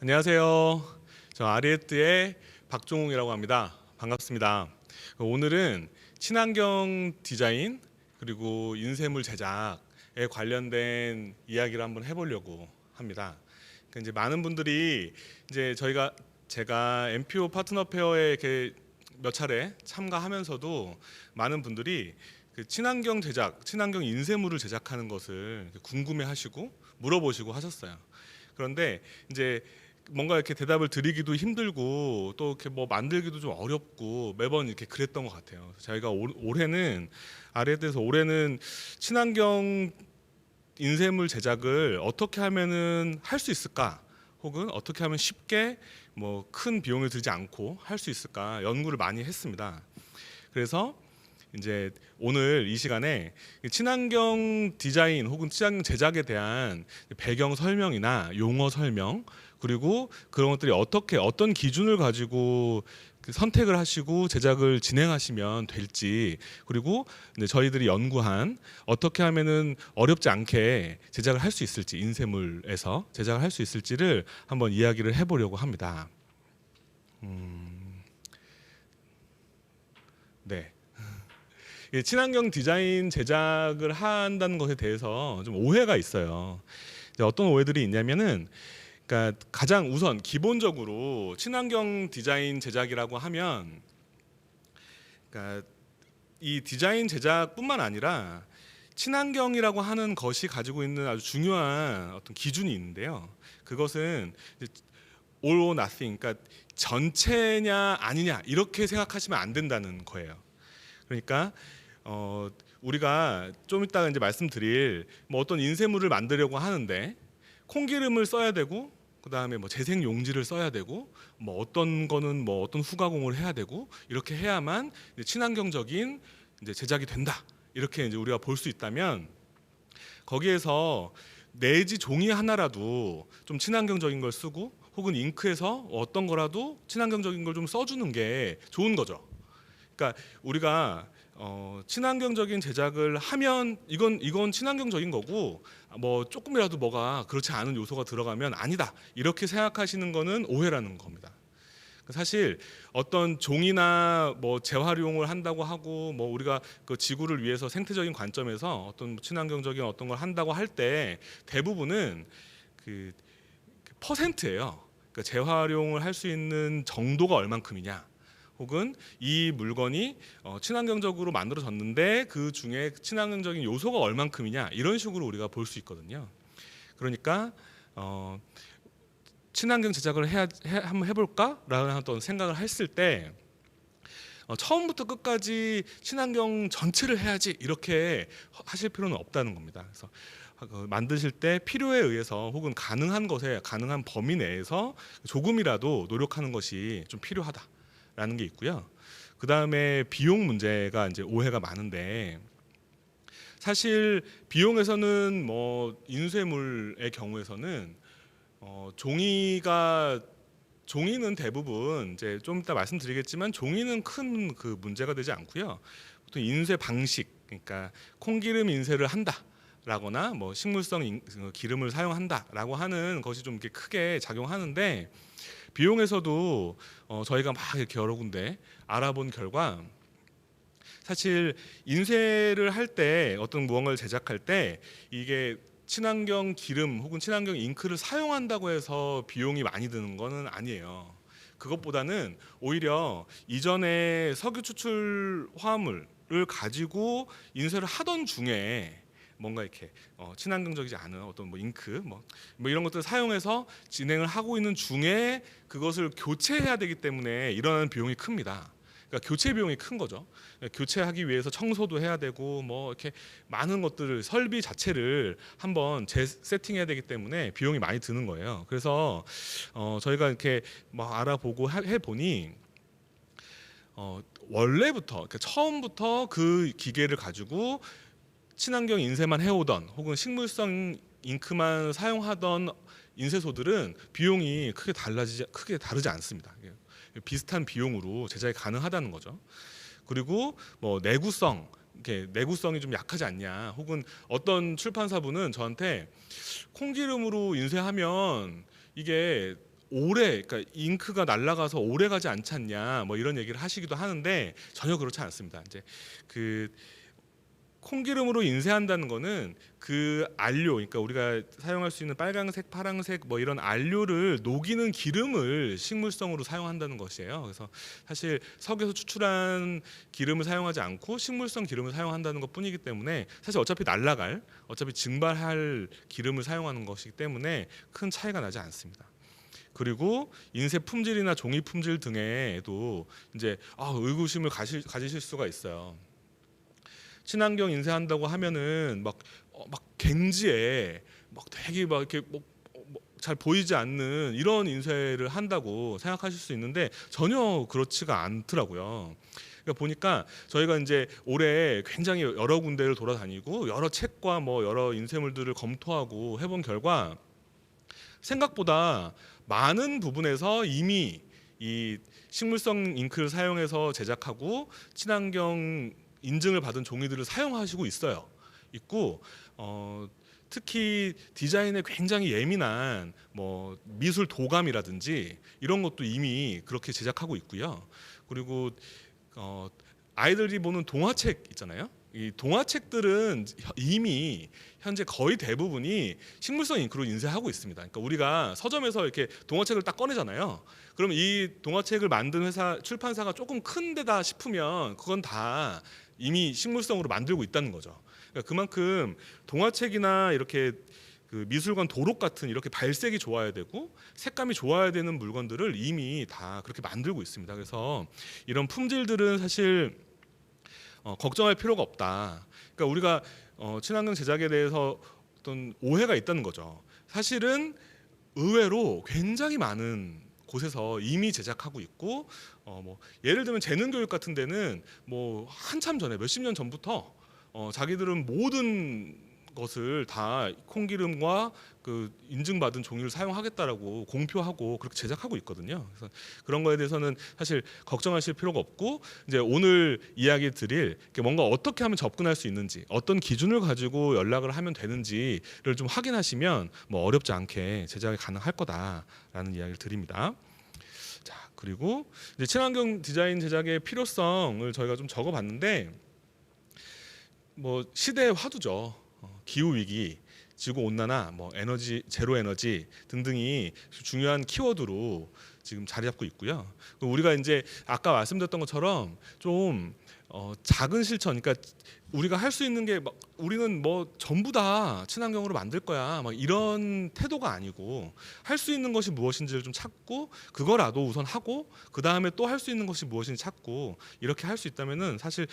안녕하세요. 저 아리에트의 박종웅이라고 합니다. 반갑습니다. 오늘은 친환경 디자인 그리고 인쇄물 제작에 관련된 이야기를 한번 해보려고 합니다. 이제 많은 분들이 이제 제가 MPO 파트너 페어에 이렇게 몇 차례 참가하면서도 많은 분들이 그 친환경 제작, 친환경 인쇄물을 제작하는 것을 궁금해하시고 물어보시고 하셨어요. 그런데 이제 뭔가 이렇게 대답을 드리기도 힘들고 또 이렇게 뭐 만들기도 좀 어렵고 매번 이렇게 그랬던 것 같아요. 그래서 저희가 올해는 아래에서 올해는 친환경 인쇄물 제작을 어떻게 하면은 할 수 있을까? 혹은 어떻게 하면 쉽게 뭐 큰 비용을 들지 않고 할 수 있을까? 연구를 많이 했습니다. 그래서 이제 오늘 이 시간에 친환경 디자인 혹은 친환경 제작에 대한 배경 설명이나 용어 설명 그리고 그런 것들이 어떤 기준을 가지고 그 선택을 하시고 제작을 진행하시면 될지 그리고 이제 저희들이 연구한 어떻게 하면은 어렵지 않게 제작을 할 수 있을지 인쇄물에서 제작을 할 수 있을지를 한번 이야기를 해보려고 합니다. 네. 친환경 디자인 제작을 한다는 것에 대해서 좀 오해가 있어요. 어떤 오해들이 있냐면은, 그러니까 가장 우선 기본적으로 친환경 디자인 제작이라고 하면, 그러니까 이 디자인 제작뿐만 아니라 친환경이라고 하는 것이 가지고 있는 아주 중요한 어떤 기준이 있는데요. 그것은 all or nothing, 그러니까 전체냐 아니냐 이렇게 생각하시면 안 된다는 거예요. 그러니까 우리가 좀 이따가 이제 말씀드릴 뭐 어떤 인쇄물을 만들려고 하는데 콩기름을 써야 되고 그다음에 뭐 재생 용지를 써야 되고 뭐 어떤 거는 뭐 어떤 후가공을 해야 되고 이렇게 해야만 이제 친환경적인 이제 제작이 된다. 이렇게 이제 우리가 볼 수 있다면 거기에서 내지 종이 하나라도 좀 친환경적인 걸 쓰고 혹은 잉크에서 어떤 거라도 친환경적인 걸 좀 써주는 게 좋은 거죠. 그러니까 우리가 친환경적인 제작을 하면 이건 친환경적인 거고 뭐 조금이라도 뭐가 그렇지 않은 요소가 들어가면 아니다 이렇게 생각하시는 거는 오해라는 겁니다. 사실 어떤 종이나 뭐 재활용을 한다고 하고 뭐 우리가 그 지구를 위해서 생태적인 관점에서 어떤 친환경적인 어떤 걸 한다고 할 때 대부분은 그 퍼센트예요. 그러니까 재활용을 할 수 있는 정도가 얼만큼이냐. 혹은 이 물건이 친환경적으로 만들어졌는데 그 중에 친환경적인 요소가 얼만큼이냐 이런 식으로 우리가 볼 수 있거든요. 그러니까 친환경 제작을 한번 해볼까라는 어떤 생각을 했을 때 처음부터 끝까지 친환경 전체를 해야지 이렇게 하실 필요는 없다는 겁니다. 그래서 만드실 때 필요에 의해서 혹은 가능한 것에 가능한 범위 내에서 조금이라도 노력하는 것이 좀 필요하다라는 게 있고요. 그 다음에 비용 문제가 이제 오해가 많은데 사실 비용에서는 뭐 인쇄물의 경우에서는 종이는 대부분 이제 좀 이따 말씀드리겠지만 종이는 큰 그 문제가 되지 않고요. 보통 인쇄 방식 그러니까 콩기름 인쇄를 한다라거나 뭐 식물성 기름을 사용한다라고 하는 것이 좀 이렇게 크게 작용하는데 비용에서도 저희가 막 이렇게 여러 군데 알아본 결과 사실 인쇄를 할 때 어떤 무언가를 제작할 때 이게 친환경 기름 혹은 친환경 잉크를 사용한다고 해서 비용이 많이 드는 거는 아니에요. 그것보다는 오히려 이전에 석유 추출 화물을 가지고 인쇄를 하던 중에 뭔가 이렇게 친환경적이지 않은 어떤 뭐 잉크 뭐 이런 것들을 사용해서 진행을 하고 있는 중에 그것을 교체해야 되기 때문에 일어나는 비용이 큽니다. 그러니까 교체 비용이 큰 거죠. 교체하기 위해서 청소도 해야 되고 뭐 이렇게 많은 것들을 설비 자체를 한번 재세팅해야 되기 때문에 비용이 많이 드는 거예요. 그래서 저희가 이렇게 막 알아보고 해 보니 원래부터 그러니까 처음부터 그 기계를 가지고 친환경 인쇄만 해오던 혹은 식물성 잉크만 사용하던 인쇄소들은 비용이 크게 다르지 않습니다. 비슷한 비용으로 제작이 가능하다는 거죠. 그리고 뭐 내구성이 좀 약하지 않냐. 혹은 어떤 출판사분은 저한테 콩기름으로 인쇄하면 이게 오래, 그러니까 잉크가 날아가서 오래 가지 않잖냐, 뭐 이런 얘기를 하시기도 하는데 전혀 그렇지 않습니다. 이제 그 콩기름으로 인쇄한다는 거는 그 안료, 그러니까 우리가 사용할 수 있는 빨강색, 파랑색 뭐 이런 안료를 녹이는 기름을 식물성으로 사용한다는 것이에요. 그래서 사실 석에서 추출한 기름을 사용하지 않고 식물성 기름을 사용한다는 것뿐이기 때문에 사실 어차피 날아갈, 어차피 증발할 기름을 사용하는 것이기 때문에 큰 차이가 나지 않습니다. 그리고 인쇄 품질이나 종이 품질 등에도 이제 의구심을 가지실 수가 있어요. 친환경 인쇄한다고 하면은 막 갱지에 막 되게 막 이렇게 잘 보이지 않는 이런 인쇄를 한다고 생각하실 수 있는데 전혀 그렇지가 않더라고요. 그러니까 보니까 저희가 이제 올해 굉장히 여러 군데를 돌아다니고 여러 책과 뭐 여러 인쇄물들을 검토하고 해본 결과 생각보다 많은 부분에서 이미 이 식물성 잉크를 사용해서 제작하고 친환경 인증을 받은 종이들을 사용하시고 있고 특히 디자인에 굉장히 예민한 뭐 미술 도감이라든지 이런 것도 이미 그렇게 제작하고 있고요. 그리고 아이들이 보는 동화책 있잖아요. 이 동화책들은 이미 현재 거의 대부분이 식물성 잉크로 인쇄하고 있습니다. 그러니까 우리가 서점에서 이렇게 동화책을 딱 꺼내잖아요. 그럼 이 동화책을 만든 회사, 출판사가 조금 큰 데다 싶으면 그건 다 이미 식물성으로 만들고 있다는 거죠. 그러니까 그만큼 동화책이나 이렇게 그 미술관 도록 같은 이렇게 발색이 좋아야 되고 색감이 좋아야 되는 물건들을 이미 다 그렇게 만들고 있습니다. 그래서 이런 품질들은 사실 걱정할 필요가 없다. 그러니까 우리가 친환경 제작에 대해서 어떤 오해가 있다는 거죠. 사실은 의외로 굉장히 많은 곳에서 이미 제작하고 있고 뭐 예를 들면 재능 교육 같은 데는 뭐 한참 전에 몇십 년 전부터 자기들은 모든 것을 다 콩기름과 그 인증받은 종이를 사용하겠다라고 공표하고 그렇게 제작하고 있거든요. 그래서 그런 거에 대해서는 사실 걱정하실 필요가 없고 이제 오늘 이야기 드릴 뭔가 어떻게 하면 접근할 수 있는지 어떤 기준을 가지고 연락을 하면 되는지를 좀 확인하시면 뭐 어렵지 않게 제작이 가능할 거다라는 이야기를 드립니다. 자, 그리고 이제 친환경 디자인 제작의 필요성을 저희가 좀 적어봤는데 뭐 시대의 화두죠. 기후 위기, 지구 온난화, 뭐 에너지 제로 에너지 등등이 중요한 키워드로 지금 자리 잡고 있고요. 우리가 이제 아까 말씀드렸던 것처럼 좀 작은 실천, 그러니까 우리가 할 수 있는 게 막 우리는 뭐 전부 다 친환경으로 만들 거야, 막 이런 태도가 아니고 할 수 있는 것이 무엇인지를 좀 찾고 그거라도 우선 하고 그 다음에 또 할 수 있는 것이 무엇인지 찾고 이렇게 할 수 있다면은 사실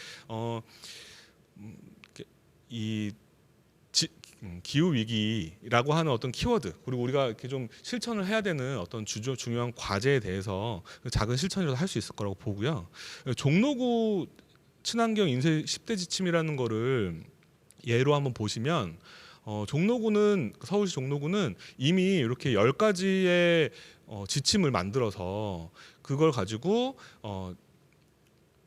이 기후 위기라고 하는 어떤 키워드 그리고 우리가 이렇게 좀 실천을 해야 되는 어떤 중요한 과제에 대해서 작은 실천이라도 할 수 있을 거라고 보고요. 종로구 친환경 인쇄 10대 지침이라는 거를 예로 한번 보시면 종로구는 서울시 종로구는 이미 이렇게 10가지의 지침을 만들어서 그걸 가지고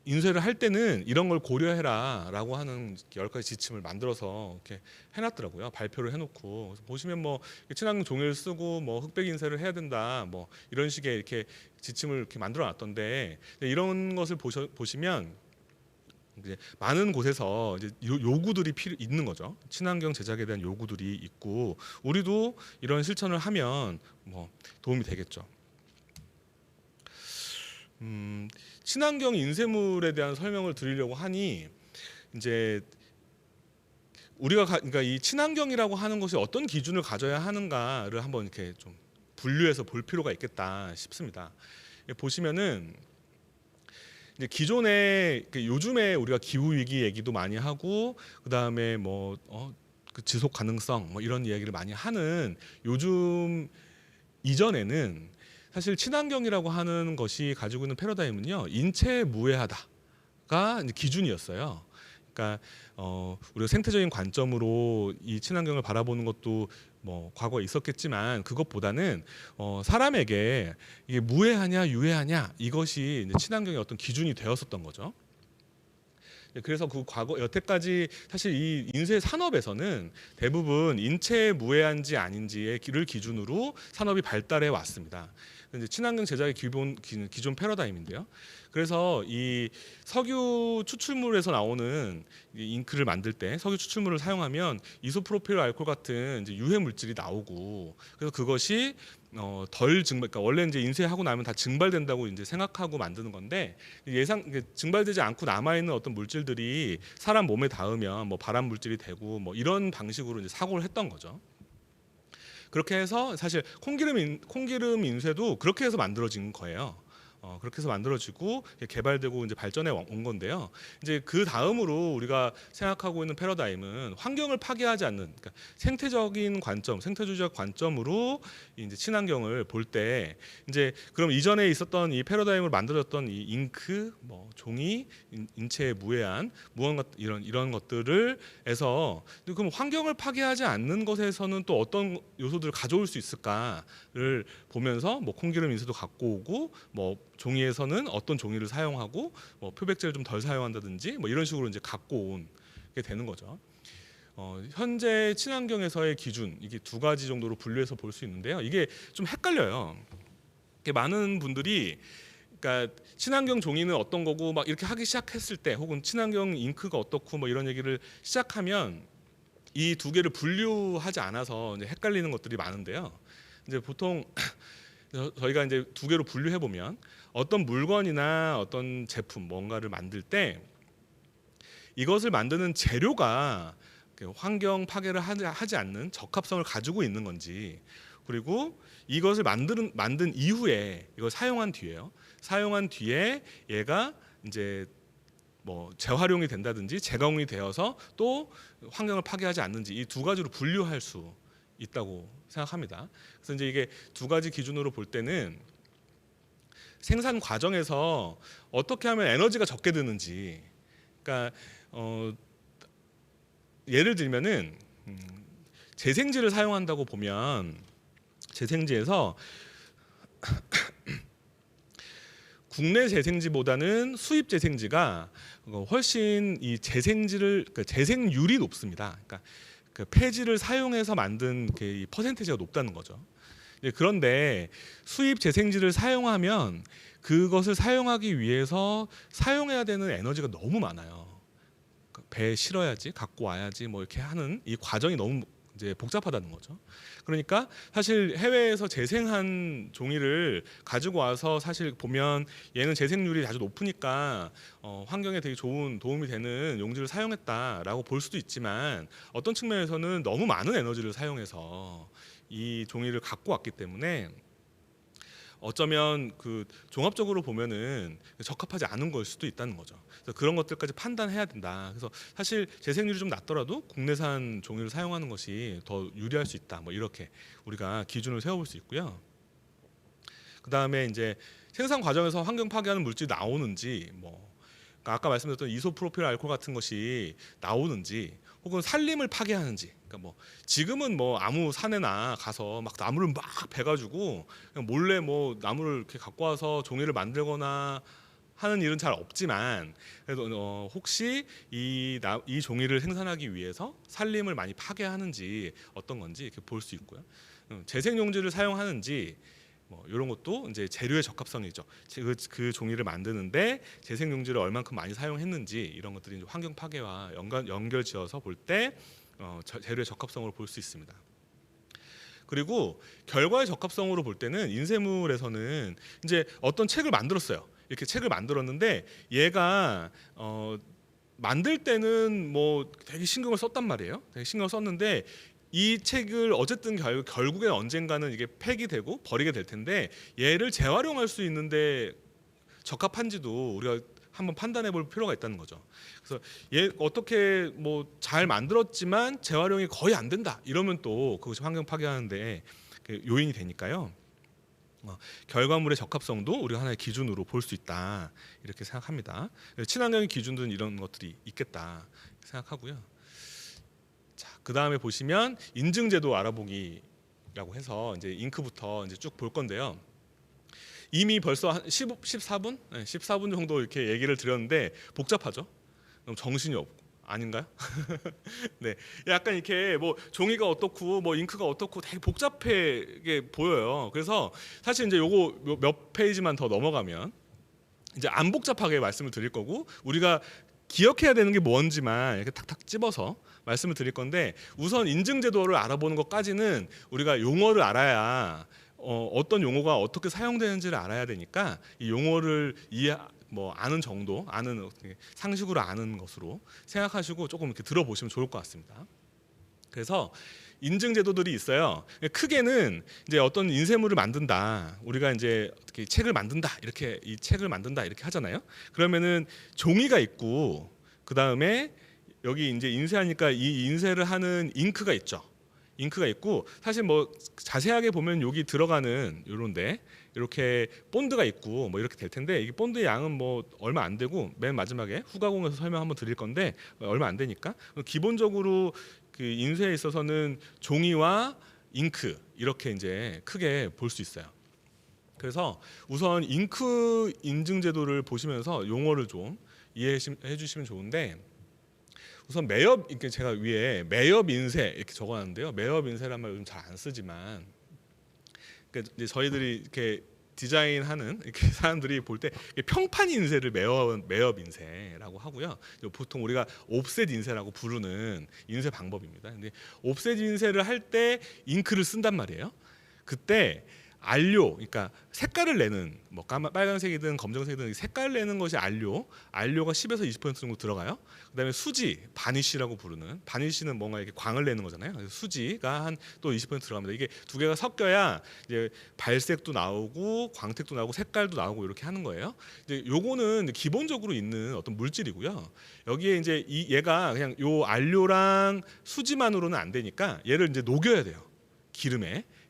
인쇄를 할 때는 이런 걸 고려해라라고 하는 10가지 지침을 만들어서 이렇게 해놨더라고요. 발표를 해놓고 그래서 보시면 뭐 친환경 종이를 쓰고 뭐 흑백 인쇄를 해야 된다 뭐 이런 식의 이렇게 지침을 이렇게 만들어놨던데 이런 것을 보시면 이제 많은 곳에서 이제 요구들이 있는 거죠. 친환경 제작에 대한 요구들이 있고 우리도 이런 실천을 하면 뭐 도움이 되겠죠. 친환경 인쇄물에 대한 설명을 드리려고 하니 이제 우리가 그러니까 이 친환경이라고 하는 것이 어떤 기준을 가져야 하는가를 한번 이렇게 좀 분류해서 볼 필요가 있겠다 싶습니다. 보시면은 이제 기존에 요즘에 우리가 기후 위기 얘기도 많이 하고 그다음에 뭐 그 지속 가능성 뭐 이런 이야기를 많이 하는 요즘 이전에는 사실 친환경이라고 하는 것이 가지고 있는 패러다임은요 인체 무해하다가 이제 기준이었어요. 그러니까 우리가 생태적인 관점으로 이 친환경을 바라보는 것도 뭐 과거에 있었겠지만 그것보다는 사람에게 이게 무해하냐 유해하냐 이것이 이제 친환경의 어떤 기준이 되었었던 거죠. 그래서 그 과거 여태까지 사실 이 인쇄 산업에서는 대부분 인체 무해한지 아닌지를 기준으로 산업이 발달해 왔습니다. 이제 친환경 제작의 기존 패러다임인데요. 그래서 이 석유 추출물에서 나오는 이 잉크를 만들 때 석유 추출물을 사용하면 이소프로필 알코올 같은 이제 유해 물질이 나오고, 그래서 그것이 덜 증발, 그러니까 원래 이제 인쇄하고 나면 다 증발된다고 이제 생각하고 만드는 건데, 증발되지 않고 남아 있는 어떤 물질들이 사람 몸에 닿으면 뭐 발암 물질이 되고 뭐 이런 방식으로 이제 사고를 했던 거죠. 그렇게 해서 사실 콩기름 인쇄도 그렇게 해서 만들어진 거예요. 그렇게 해서 만들어지고 개발되고 이제 발전해 온 건데요. 이제 그 다음으로 우리가 생각하고 있는 패러다임은 환경을 파괴하지 않는, 그러니까 생태적인 관점, 생태주의적 관점으로 이제 친환경을 볼 때, 이제 그럼 이전에 있었던 이 패러다임을 만들었던 이 잉크, 뭐 종이, 인체에 무해한 무언가 이런 것들을 해서 그럼 환경을 파괴하지 않는 것에서는 또 어떤 요소들을 가져올 수 있을까를 보면서 뭐 콩기름 인쇄도 갖고 오고, 뭐 종이에서는 어떤 종이를 사용하고 뭐 표백제를 좀 덜 사용한다든지 뭐 이런 식으로 이제 갖고 온 게 되는 거죠. 현재 친환경에서의 기준, 이게 두 가지 정도로 분류해서 볼 수 있는데요. 이게 좀 헷갈려요. 많은 분들이 그러니까 친환경 종이는 어떤 거고 막 이렇게 하기 시작했을 때, 혹은 친환경 잉크가 어떻고 뭐 이런 얘기를 시작하면 이 두 개를 분류하지 않아서 이제 헷갈리는 것들이 많은데요. 이제 보통 저희가 이제 두 개로 분류해 보면 어떤 물건이나 어떤 제품 뭔가를 만들 때 이것을 만드는 재료가 환경 파괴를 하지 않는 적합성을 가지고 있는 건지, 그리고 이것을 만든 이후에 이걸 사용한 뒤에 얘가 이제 뭐 재활용이 된다든지 재가공이 되어서 또 환경을 파괴하지 않는지, 이 두 가지로 분류할 수 있다고 생각합니다. 그래서 이제 이게 두 가지 기준으로 볼 때는 생산 과정에서 어떻게 하면 에너지가 적게 드는지, 그러니까 예를 들면은 재생지를 사용한다고 보면 재생지에서 국내 재생지보다는 수입 재생지가 훨씬 이 그러니까 재생률이 높습니다. 그러니까 그 폐지를 사용해서 만든 그 퍼센테이지가 높다는 거죠. 그런데 수입 재생지를 사용하면 그것을 사용하기 위해서 사용해야 되는 에너지가 너무 많아요. 배에 실어야지, 갖고 와야지, 뭐 이렇게 하는 이 과정이 너무 이제 복잡하다는 거죠. 그러니까 사실 해외에서 재생한 종이를 가지고 와서 사실 보면 얘는 재생률이 아주 높으니까 환경에 되게 좋은 도움이 되는 용지를 사용했다라고 볼 수도 있지만, 어떤 측면에서는 너무 많은 에너지를 사용해서 이 종이를 갖고 왔기 때문에 어쩌면 그 종합적으로 보면은 적합하지 않은 걸 수도 있다는 거죠. 그래서 그런 것들까지 판단해야 된다. 그래서 사실 재생률이 좀 낮더라도 국내산 종이를 사용하는 것이 더 유리할 수 있다. 뭐 이렇게 우리가 기준을 세워볼 수 있고요. 그 다음에 이제 생산 과정에서 환경 파괴하는 물질이 나오는지, 뭐 그러니까 아까 말씀드렸던 이소프로필 알코올 같은 것이 나오는지, 혹은 산림을 파괴하는지. 그러니까 뭐 지금은 뭐 아무 산에나 가서 막 나무를 막 베가지고 그냥 몰래 뭐 나무를 이렇게 갖고 와서 종이를 만들거나 하는 일은 잘 없지만, 그래도 혹시 이 종이를 생산하기 위해서 산림을 많이 파괴하는지 어떤 건지 이렇게 볼 수 있고요. 재생용지를 사용하는지, 뭐 이런 것도 이제 재료의 적합성이죠. 그 종이를 만드는데 재생용지를 얼만큼 많이 사용했는지, 이런 것들이 이제 환경 파괴와 연결지어서 볼 때 재료의 적합성으로 볼 수 있습니다. 그리고 결과의 적합성으로 볼 때는 인쇄물에서는 이제 어떤 책을 만들었어요. 이렇게 책을 만들었는데 얘가 만들 때는 뭐 되게 신경을 썼단 말이에요. 되게 신경을 썼는데 이 책을 어쨌든 결국에 언젠가는 이게 폐기되고 버리게 될 텐데, 얘를 재활용할 수 있는데 적합한지도 우리가 한번 판단해 볼 필요가 있다는 거죠. 그래서 얘 어떻게 뭐 잘 만들었지만 재활용이 거의 안 된다 이러면 또 그것이 환경 파괴하는데 요인이 되니까요. 결과물의 적합성도 우리가 하나의 기준으로 볼 수 있다, 이렇게 생각합니다. 친환경의 기준들은 이런 것들이 있겠다 생각하고요. 자, 그 다음에 보시면 인증제도 알아보기라고 해서 이제 잉크부터 이제 쭉 볼 건데요. 이미 벌써 한 14분? 네, 14분 정도 이렇게 얘기를 드렸는데 복잡하죠. 그럼 정신이 없고 아닌가요? 네, 약간 이렇게 뭐 종이가 어떻고 뭐 잉크가 어떻고 되게 복잡하게 보여요. 그래서 사실 이제 요거 몇 페이지만 더 넘어가면 이제 안 복잡하게 말씀을 드릴 거고 우리가 기억해야 되는 게 뭔지만 이렇게 탁탁 집어서 말씀을 드릴 건데 우선 인증제도를 알아보는 것까지는 우리가 용어를 알아야 어떤 용어가 어떻게 사용되는지를 알아야 되니까 이 용어를 아는 정도, 아는 상식으로 아는 것으로 생각하시고 조금 이렇게 들어보시면 좋을 것 같습니다. 그래서 인증 제도들이 있어요. 크게는 이제 어떤 인쇄물을 만든다. 우리가 이제 어떻게 책을 만든다. 이렇게 이 책을 만든다. 이렇게 하잖아요. 그러면은 종이가 있고 그다음에 여기 이제 인쇄하니까 이 인쇄를 하는 잉크가 있죠. 잉크가 있고 사실 뭐 자세하게 보면 여기 들어가는 요런데 이렇게 본드가 있고 뭐 이렇게 될 텐데 이게 본드의 양은 뭐 얼마 안 되고 맨 마지막에 후가공에서 설명 한번 드릴 건데 얼마 안 되니까 기본적으로 그 인쇄에 있어서는 종이와 잉크 이렇게 이제 크게 볼 수 있어요. 그래서 우선 잉크 인증 제도를 보시면서 용어를 좀 이해해 주시면 좋은데 우선 매엽 이렇게 제가 위에 매엽 인쇄 이렇게 적어놨는데요. 매엽 인쇄란 말 요즘 잘 안 쓰지만 그러니까 이제 저희들이 이렇게 디자인하는 이렇게 사람들이 볼 때 평판 인쇄를 매엽 인쇄라고 하고요. 보통 우리가 옵셋 인쇄라고 부르는 인쇄 방법입니다. 근데 옵셋 인쇄를 할 때 잉크를 쓴단 말이에요. 그때 안료, 그러니까 색깔을 내는 뭐 빨간색이든 검정색이든 색깔을 내는 것이 안료가 10에서 20% 정도 들어가요. 그다음에 수지, 바니쉬라고 부르는 바니쉬는 뭔가 이렇게 광을 내는 거잖아요. 그래서 수지가 한 또 20% 들어갑니다. 이게 두 개가 섞여야 이제 발색도 나오고 광택도 나오고 색깔도 나오고 이렇게 하는 거예요. 이제 요거는 기본적으로 있는 어떤 물질이고요. 여기에 이제 얘가 그냥 요 안료랑 수지만으로는 안 되니까 얘를 이제 녹여야 돼요.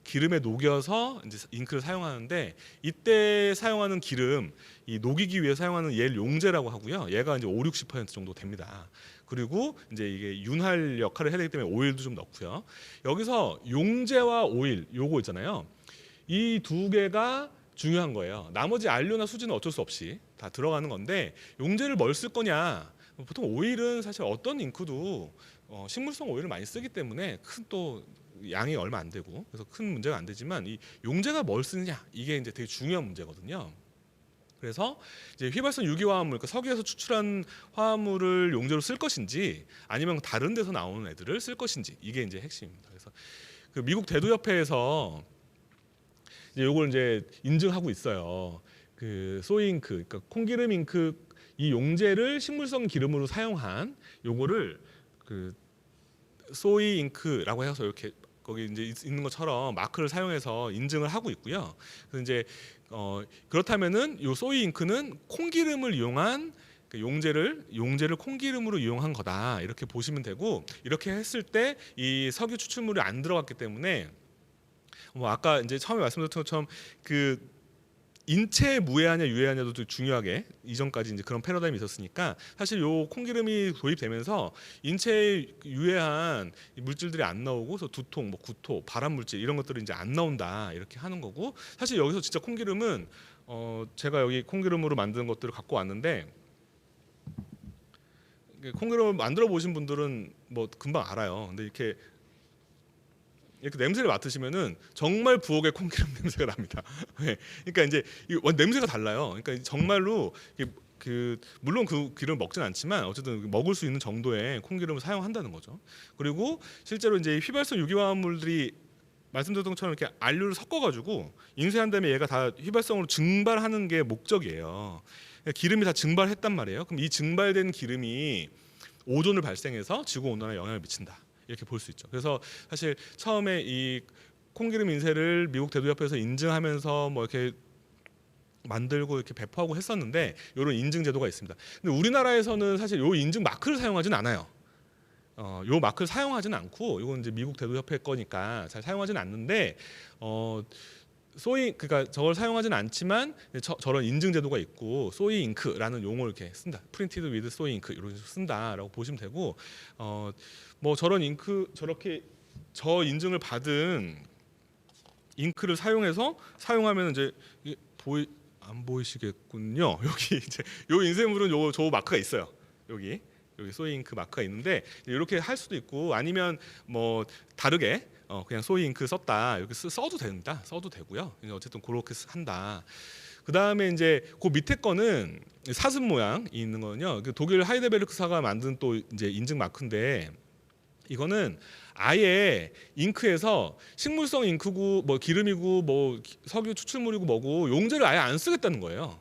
기름에 녹여서 이제 잉크를 사용하는데 이때 사용하는 기름 이 녹이기 위해 사용하는 얘를 용제라고 하고요. 얘가 이제 5-60% 정도 됩니다. 그리고 이제 이게 윤활 역할을 해야 되기 때문에 오일도 좀 넣고요. 여기서 용제와 오일 요거 있잖아요. 이 두 개가 중요한 거예요. 나머지 안료나 수지는 어쩔 수 없이 다 들어가는 건데 용제를 뭘 쓸 거냐? 보통 오일은 사실 어떤 잉크도 식물성 오일을 많이 쓰기 때문에 큰 또 양이 얼마 안 되고 그래서 큰 문제가 안 되지만 이 용제가 뭘 쓰느냐 이게 이제 되게 중요한 문제거든요. 그래서 이제 휘발성 유기화합물, 그러니까 석유에서 추출한 화합물을 용제로 쓸 것인지 아니면 다른 데서 나오는 애들을 쓸 것인지 이게 이제 핵심입니다. 그래서 그 미국 대도협회에서 이제 요걸 이제 인증하고 있어요. 그 소이 잉크, 그러니까 콩기름 잉크 이 용제를 식물성 기름으로 사용한 요거를 그 소이 잉크라고 해서 이렇게 거기 이제 있는 것처럼 마크를 사용해서 인증을 하고 있고요. 그래서 이제 그렇다면은 요 소이 잉크는 콩기름을 이용한 그 용제를 콩기름으로 이용한 거다 이렇게 보시면 되고 이렇게 했을 때 이 석유 추출물이 안 들어갔기 때문에 뭐 아까 이제 처음에 말씀드렸던 것처럼 그 인체에 무해하냐 유해하냐도 중요하게 이전까지 이제 그런 패러다임이 있었으니까 사실 요 콩기름이 도입되면서 인체에 유해한 물질들이 안 나오고 그래서 두통, 뭐 구토, 발암 물질 이런 것들이 이제 안 나온다 이렇게 하는 거고 사실 여기서 진짜 콩기름은 제가 여기 콩기름으로 만든 것들을 갖고 왔는데 콩기름을 만들어 보신 분들은 뭐 금방 알아요. 근데 이렇게 냄새를 맡으시면은 정말 부엌의 콩기름 냄새가 납니다. 네. 그러니까 이제 냄새가 달라요. 그러니까 정말로 그 물론 그 기름을 먹진 않지만 어쨌든 먹을 수 있는 정도의 콩기름을 사용한다는 거죠. 그리고 실제로 이제 휘발성 유기화합물들이 말씀드렸던 것처럼 이렇게 안료를 섞어가지고 인쇄한 다음에 얘가 다 휘발성으로 증발하는 게 목적이에요. 그러니까 기름이 다 증발했단 말이에요. 그럼 이 증발된 기름이 오존을 발생해서 지구 온난화에 영향을 미친다. 이렇게 볼 수 있죠. 그래서 사실 처음에 이 콩기름 인쇄를 미국 대도협회에서 인증하면서 뭐 이렇게 만들고 이렇게 배포하고 했었는데 이런 인증 제도가 있습니다. 근데 우리나라에서는 사실 요 인증 마크를 사용하진 않아요. 요 마크를 사용하진 않고 이건 이제 미국 대도협회 거니까 잘 사용하진 않는데 그러니까 저걸 사용하진 않지만 저런 인증 제도가 있고 소이 잉크라는 용어를 이렇게 쓴다. 프린티드 위드 소이 잉크 이런 식으로 쓴다라고 보시면 되고 뭐 저런 잉크 저렇게 저 인증을 받은 잉크를 사용하면 이제 안 보이시겠군요. 여기 이제 요 인쇄물은 저 마크가 있어요. 여기 여기 소이 잉크 마크가 있는데 이렇게 할 수도 있고 아니면 뭐 다르게 그냥 소이 잉크 썼다 이렇게 써도 됩니다. 써도 되고요. 어쨌든 그렇게 한다. 그 다음에 이제 그 밑에 거는 사슴 모양이 있는 거는요. 독일 하이델베르크사가 만든 또 이제 인증 마크인데 이거는 아예 잉크에서 식물성 잉크고 뭐 기름이고 뭐 석유 추출물이고 뭐고 용제를 아예 안 쓰겠다는 거예요.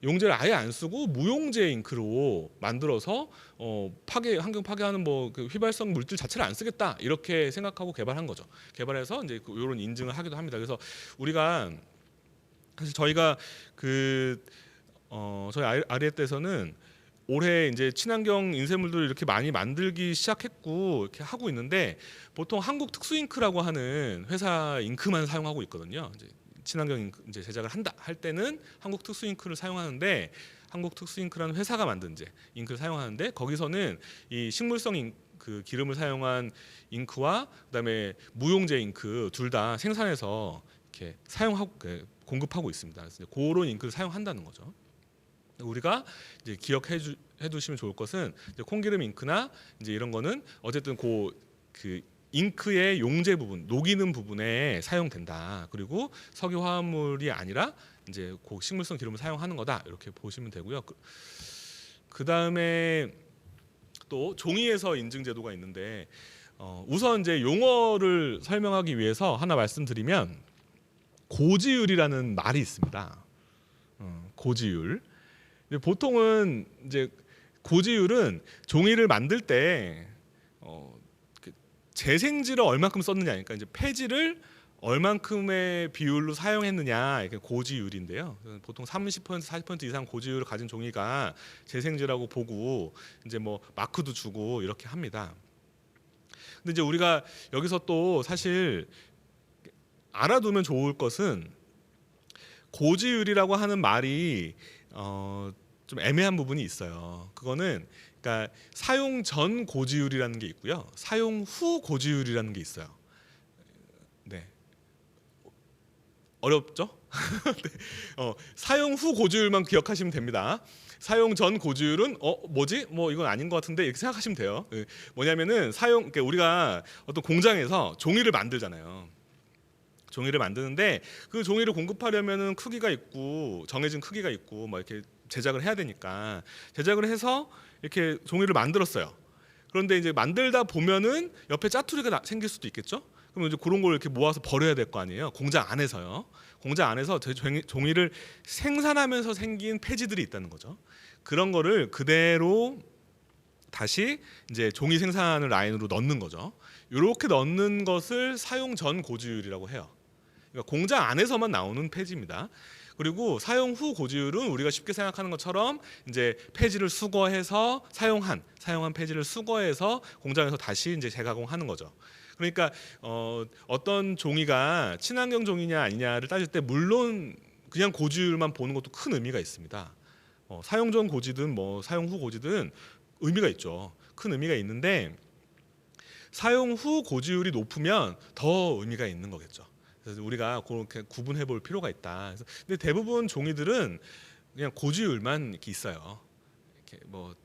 용제를 아예 안 쓰고 무용제 잉크로 만들어서 환경 파괴하는 그 휘발성 물질 자체를 안 쓰겠다 이렇게 생각하고 개발한 거죠. 개발해서 이제 이런 인증을 하기도 합니다. 그래서 우리가 사실 저희가 저희 아리에떼에서는 올해 이제 친환경 인쇄물들을 이렇게 많이 만들기 시작했고 이렇게 하고 있는데 보통 한국 특수잉크라고 하는 회사 잉크만 사용하고 있거든요. 이제 친환경 잉크 이제 제작을 한다 할 때는 한국 특수잉크를 사용하는데 한국 특수잉크라는 회사가 만든 이제 잉크를 사용하는데 거기서는 이 식물성 그 기름을 사용한 잉크와 그다음에 무용제 잉크 둘 다 생산해서 이렇게 사용하고 공급하고 있습니다. 그래서 그런 잉크를 사용한다는 거죠. 우리가 이제 기억해 두시면 좋을 것은 이제 콩기름 잉크나 이제 이런 거는 어쨌든 그 잉크의 용제 부분, 녹이는 부분에 사용된다. 그리고 석유 화합물이 아니라 이제 식물성 기름을 사용하는 거다. 이렇게 보시면 되고요. 그 다음에 또 종이에서 인증 제도가 있는데 우선 이제 용어를 설명하기 위해서 하나 말씀드리면 고지율이라는 말이 있습니다. 고지율. 보통은 이제 고지율은 종이를 만들 때 재생지를 얼마큼 썼느냐, 그러니까 이제 폐지를 얼만큼의 비율로 사용했느냐 이게 고지율인데요. 보통 30% 40% 이상 고지율을 가진 종이가 재생지라고 보고 이제 뭐 마크도 주고 이렇게 합니다. 근데 이제 우리가 여기서 또 사실 알아두면 좋을 것은 고지율이라고 하는 말이 좀 애매한 부분이 있어요. 그거는 그러니까 사용 전 고지율이라는 게 있고요. 사용 후 고지율이라는 게 있어요. 네. 어렵죠? 네. 사용 후 고지율만 기억하시면 됩니다. 사용 전 고지율은 뭐지? 뭐 이건 아닌 것 같은데 이렇게 생각하시면 돼요. 뭐냐면은 그러니까 우리가 어떤 공장에서 종이를 만들잖아요. 종이를 만드는데 그 종이를 공급하려면은 크기가 있고 정해진 크기가 있고 뭐 이렇게 제작을 해야 되니까 제작을 해서 이렇게 종이를 만들었어요. 그런데 이제 만들다 보면은 옆에 짜투리가 생길 수도 있겠죠. 그럼 이제 그런 걸 이렇게 모아서 버려야 될 거 아니에요. 공장 안에서요. 공장 안에서 종이를 생산하면서 생긴 폐지들이 있다는 거죠. 그런 거를 그대로 다시 이제 종이 생산을 라인으로 넣는 거죠. 이렇게 넣는 것을 사용 전 고지율이라고 해요. 그러니까 공장 안에서만 나오는 폐지입니다. 그리고 사용 후 고지율은 우리가 쉽게 생각하는 것처럼 이제 폐지를 수거해서 사용한 폐지를 수거해서 공장에서 다시 이제 재가공하는 거죠. 그러니까 어떤 종이가 친환경 종이냐 아니냐를 따질 때 물론 그냥 고지율만 보는 것도 큰 의미가 있습니다. 사용 전 고지든 뭐 사용 후 고지든 의미가 있죠. 큰 의미가 있는데 사용 후 고지율이 높으면 더 의미가 있는 거겠죠. 그래서 우리가 그렇게 구분해 볼 필요가 있다. 근데 대부분 종이들은 그냥 고지율만 이렇게 있어요. 이렇게 뭐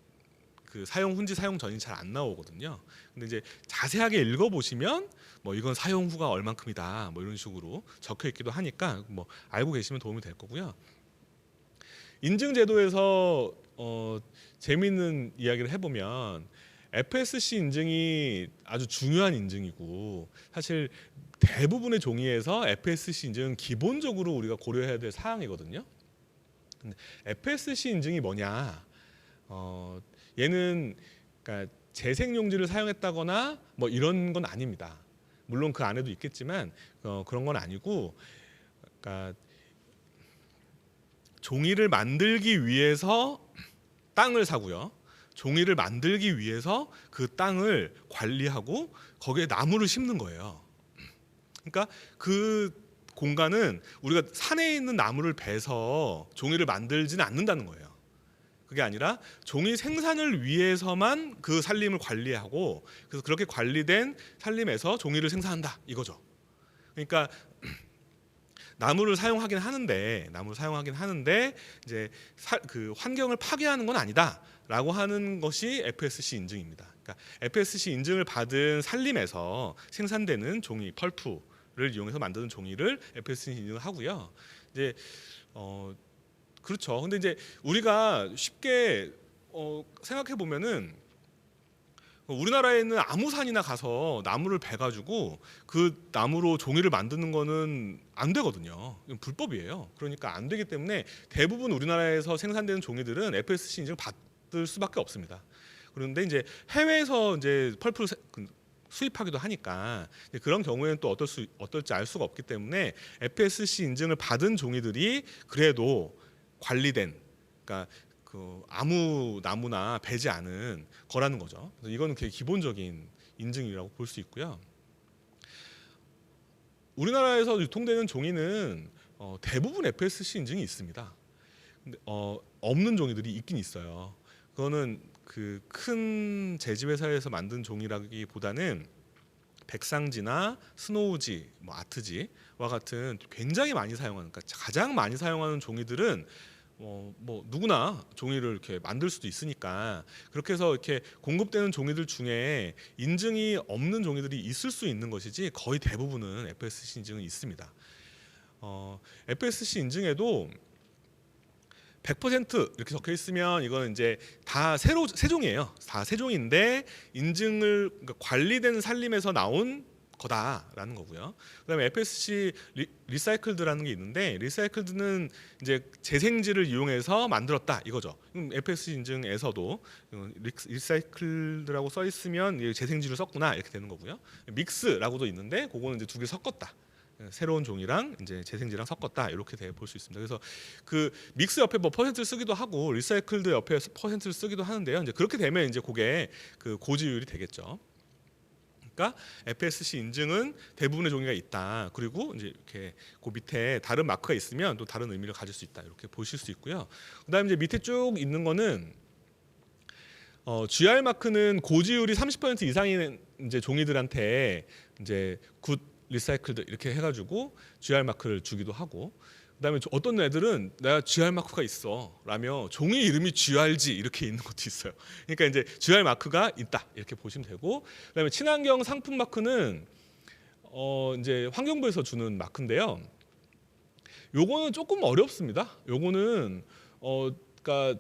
그 사용 후인지 사용 전인지 잘 안 나오거든요. 근데 이제 자세하게 읽어 보시면 뭐 이건 사용 후가 얼만큼이다 뭐 이런 식으로 적혀 있기도 하니까 뭐 알고 계시면 도움이 될 거고요. 인증 제도에서 재미있는 이야기를 해보면 FSC 인증이 아주 중요한 인증이고 사실 대부분의 종이에서 FSC 인증은 기본적으로 우리가 고려해야 될 사항이거든요. 근데 FSC 인증이 뭐냐? 얘는 그러니까 재생용지를 사용했다거나 뭐 이런 건 아닙니다. 물론 그 안에도 있겠지만 그런 건 아니고, 그러니까 종이를 만들기 위해서 땅을 사고요. 종이를 만들기 위해서 그 땅을 관리하고 거기에 나무를 심는 거예요. 그러니까 그 공간은 우리가 산에 있는 나무를 베서 종이를 만들지는 않는다는 거예요. 그게 아니라 종이 생산을 위해서만 그 산림을 관리하고 그래서 그렇게 관리된 산림에서 종이를 생산한다 이거죠. 그러니까 나무를 사용하긴 하는데 이제 그 환경을 파괴하는 건 아니다. 라고 하는 것이 FSC 인증입니다. 그러니까 FSC 인증을 받은 산림에서 생산되는 종이 펄프를 이용해서 만드는 종이를 FSC 인증을 하고요. 이제 그렇죠. 근데 이제 우리가 쉽게 생각해 보면은 우리나라에 있는 아무 산이나 가서 나무를 베가지고 그 나무로 종이를 만드는 거는 안 되거든요. 이건 불법이에요. 그러니까 안 되기 때문에 대부분 우리나라에서 생산되는 종이들은 FSC 인증을 받을 수밖에 없습니다. 그런데 이제 해외에서 이제 펄프를 수입하기도 하니까 그런 경우에는 또 어떨지 알 수가 없기 때문에 FSC 인증을 받은 종이들이 그래도 관리된, 그러니까 아무 나무나 베지 않은 거라는 거죠. 그래서 이거는 되게 기본적인 인증이라고 볼 수 있고요. 우리나라에서 유통되는 종이는 대부분 FSC 인증이 있습니다. 근데 없는 종이들이 있긴 있어요. 그거는 그 큰 제지 회사에서 만든 종이라기보다는 백상지나 스노우지, 뭐 아트지와 같은 굉장히 많이 사용하는, 그러니까 가장 많이 사용하는 종이들은 뭐 누구나 종이를 이렇게 만들 수도 있으니까 그렇게 해서 이렇게 공급되는 종이들 중에 인증이 없는 종이들이 있을 수 있는 것이지 거의 대부분은 FSC 인증은 있습니다. FSC 인증에도 100% 이렇게 적혀 있으면 이거는 이제 다 새 종이에요. 다 새 종인데 인증을, 그러니까 관리된 산림에서 나온 거다라는 거고요. 그다음에 FSC 리사이클드라는 게 있는데, 리사이클드는 이제 재생지를 이용해서 만들었다 이거죠. FSC 인증에서도 리사이클드라고 써 있으면 재생지를 썼구나 이렇게 되는 거고요. 믹스라고도 있는데 그거는 이제 두 개 섞었다. 새로운 종이랑 이제 재생지랑 섞었다 이렇게 볼 수 있습니다. 그래서 그 믹스 옆에 뭐 퍼센트를 쓰기도 하고 리사이클드 옆에 퍼센트를 쓰기도 하는데요. 이제 그렇게 되면 이제 그게 그 고지율이 되겠죠. 그러니까 FSC 인증은 대부분의 종이가 있다. 그리고 이제 이렇게 그 밑에 다른 마크가 있으면 또 다른 의미를 가질 수 있다. 이렇게 보실 수 있고요. 그다음에 이제 밑에 쭉 있는 거는 GR 마크는 고지율이 30% 이상인 이제 종이들한테 이제 굿 리사이클드 이렇게 해가지고 GR 마크를 주기도 하고, 그다음에 어떤 애들은 내가 GR 마크가 있어 라며 종이 이름이 GRG 이렇게 있는 것도 있어요. 그러니까 이제 GR 마크가 있다 이렇게 보시면 되고, 그다음에 친환경 상품 마크는 이제 환경부에서 주는 마크인데요. 요거는 조금 어렵습니다. 요거는 그러니까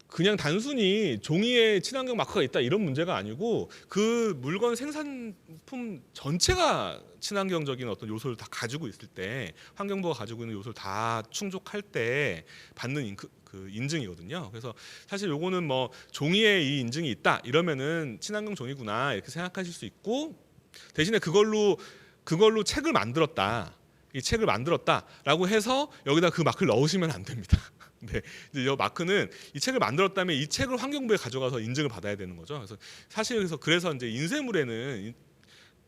그냥 단순히 종이에 친환경 마크가 있다 이런 문제가 아니고 그 물건 생산품 전체가 친환경적인 어떤 요소를 다 가지고 있을 때, 환경부가 가지고 있는 요소를 다 충족할 때 받는 그 인증이거든요. 그래서 사실 요거는 뭐 종이에 이 인증이 있다 이러면은 친환경 종이구나 이렇게 생각하실 수 있고, 대신에 그걸로 책을 만들었다, 이 책을 만들었다라고 해서 여기다 그 마크를 넣으시면 안 됩니다. 네, 이제 이 마크는 이 책을 만들었다면 이 책을 환경부에 가져가서 인증을 받아야 되는 거죠. 그래서 사실 그래서 이제 인쇄물에는,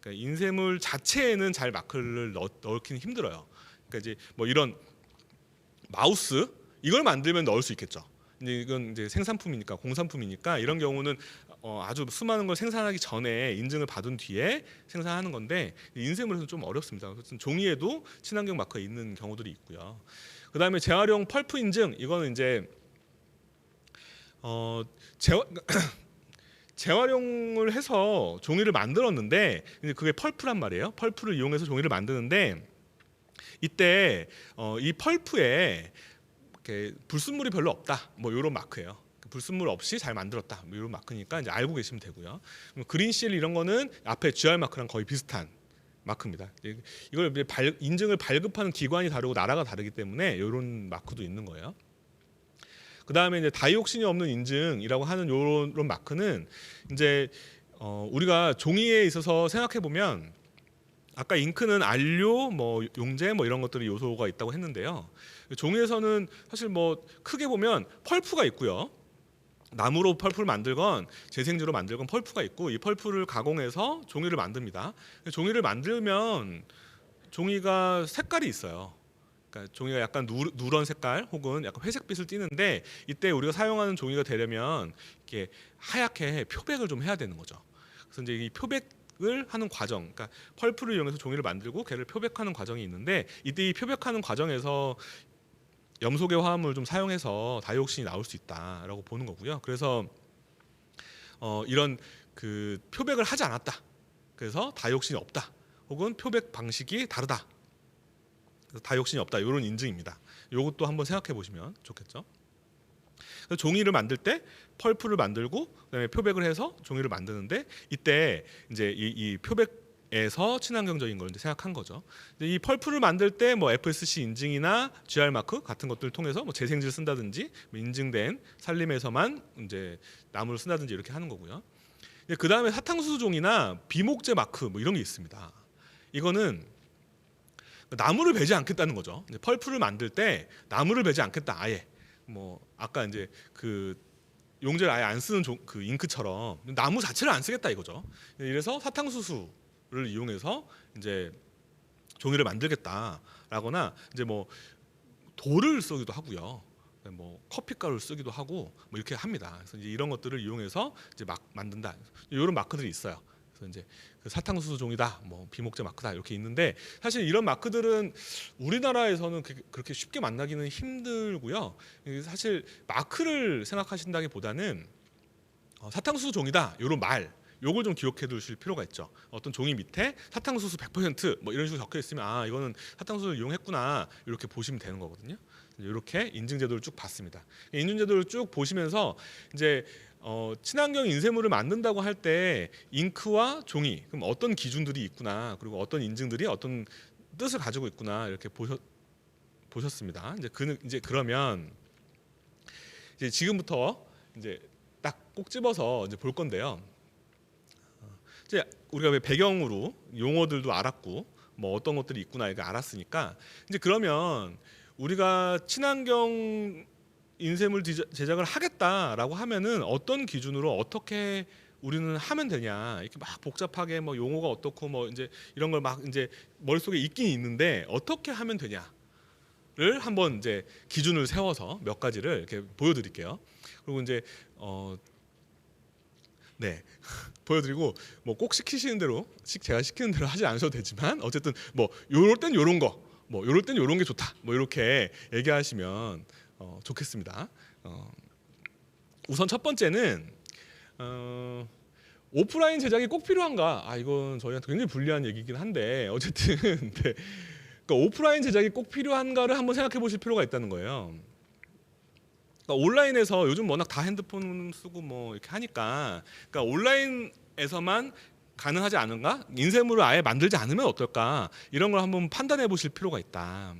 그러니까 인쇄물 자체에는 잘 마크를 넣기는 힘들어요. 그러니까 이제 뭐 이런 마우스 이걸 만들면 넣을 수 있겠죠. 근데 이건 이제 생산품이니까, 공산품이니까 이런 경우는 아주 수많은 걸 생산하기 전에 인증을 받은 뒤에 생산하는 건데, 인쇄물에서는 좀 어렵습니다. 그래서 종이에도 친환경 마크가 있는 경우들이 있고요. 그다음에 재활용 펄프 인증, 이거는 이제 재활용을 해서 종이를 만들었는데 그게 펄프란 말이에요. 펄프를 이용해서 종이를 만드는데 이때 이 펄프에 이렇게 불순물이 별로 없다, 뭐 이런 마크예요. 불순물 없이 잘 만들었다, 뭐 이런 마크니까 이제 알고 계시면 되고요. 그린실 이런 거는 앞에 GR 마크랑 거의 비슷한 마크입니다. 이걸 인증을 발급하는 기관이 다르고 나라가 다르기 때문에 이런 마크도 있는 거예요. 그 다음에 이제 다이옥신이 없는 인증이라고 하는 이런 마크는 이제 우리가 종이에 있어서 생각해 보면 아까 잉크는 안료, 뭐 용제, 뭐 이런 것들이 요소가 있다고 했는데요. 종이에서는 사실 뭐 크게 보면 펄프가 있고요. 나무로 펄프를 만들건 재생지로 만들건 펄프가 있고, 이 펄프를 가공해서 종이를 만듭니다. 종이를 만들면 종이가 색깔이 있어요. 그러니까 종이가 약간 누런 색깔 혹은 약간 회색빛을 띠는데, 이때 우리가 사용하는 종이가 되려면 이렇게 하얗게 표백을 좀 해야 되는 거죠. 그래서 이제 이 표백을 하는 과정, 그러니까 펄프를 이용해서 종이를 만들고 걔를 표백하는 과정이 있는데, 이때 이 표백하는 과정에서 염소계 화합물을 좀 사용해서 다이옥신이 나올 수 있다라고 보는 거고요. 그래서 이런 그 표백을 하지 않았다. 그래서 다이옥신이 없다. 혹은 표백 방식이 다르다. 그래서 다이옥신이 없다. 이런 인증입니다. 이것도 한번 생각해 보시면 좋겠죠. 그래서 종이를 만들 때 펄프를 만들고 그다음에 표백을 해서 종이를 만드는데 이때 이제 이 표백에서 친환경적인 걸 이제 생각한 거죠. 이 펄프를 만들 때 뭐 FSC 인증이나 GR 마크 같은 것들을 통해서 뭐 재생지를 쓴다든지 뭐 인증된 산림에서만 이제 나무를 쓴다든지 이렇게 하는 거고요. 그 다음에 사탕수수 종이나 비목재 마크 뭐 이런 게 있습니다. 이거는 나무를 베지 않겠다는 거죠. 펄프를 만들 때 나무를 베지 않겠다 아예. 뭐 아까 이제 그 용제를 아예 안 쓰는 그 잉크처럼 나무 자체를 안 쓰겠다 이거죠. 이래서 사탕수수를 이용해서 이제 종이를 만들겠다라거나 이제 뭐 돌을 쓰기도 하고요. 뭐 커피가루를 쓰기도 하고 뭐 이렇게 합니다. 그래서 이제 이런 것들을 이용해서 이제 막 만든다. 이런 마크들이 있어요. 그래서 이제 그 사탕수수 종이다, 뭐 비목재 마크다 이렇게 있는데 사실 이런 마크들은 우리나라에서는 그렇게 쉽게 만나기는 힘들고요. 사실 마크를 생각하신다기보다는 사탕수수 종이다 이런 말 요걸 좀 기억해 두실 필요가 있죠. 어떤 종이 밑에 사탕수수 100%뭐 이런 식으로 적혀 있으면 아 이거는 사탕수수를 이용했구나 이렇게 보시면 되는 거거든요. 이렇게 인증제도를 쭉 봤습니다. 인증제도를 쭉 보시면서 이제 친환경 인쇄물을 만든다고 할 때 잉크와 종이 그럼 어떤 기준들이 있구나 그리고 어떤 인증들이 어떤 뜻을 가지고 있구나 이렇게 보셨습니다. 이제 그러면 이제 지금부터 이제 딱 꼭 집어서 이제 볼 건데요. 이제 우리가 왜 배경으로 용어들도 알았고 뭐 어떤 것들이 있구나 이렇게 알았으니까 이제 그러면 우리가 친환경 인쇄물 제작을 하겠다라고 하면은 어떤 기준으로 어떻게 우리는 하면 되냐 이렇게 막 복잡하게 뭐 용어가 어떻고 뭐 이제 이런 걸 막 이제 머릿속에 있긴 있는데 어떻게 하면 되냐를 한번 이제 기준을 세워서 몇 가지를 이렇게 보여드릴게요. 그리고 이제 네 보여드리고 뭐 꼭 시키시는 대로 제가 시키는 대로 하지 않으셔도 되지만 어쨌든 뭐 요럴 땐 요런 거 뭐 요럴 땐 요런 게 좋다 뭐 이렇게 얘기하시면 좋겠습니다. 우선 첫 번째는 오프라인 제작이 꼭 필요한가? 아 이건 저희한테 굉장히 불리한 얘기긴 한데 어쨌든 네. 그러니까 오프라인 제작이 꼭 필요한가를 한번 생각해 보실 필요가 있다는 거예요. 그러니까 온라인에서 요즘 워낙 다 핸드폰 쓰고 뭐 이렇게 하니까 그러니까 온라인에서만 가능하지 않은가? 인쇄물을 아예 만들지 않으면 어떨까? 이런 걸 한번 판단해 보실 필요가 있다.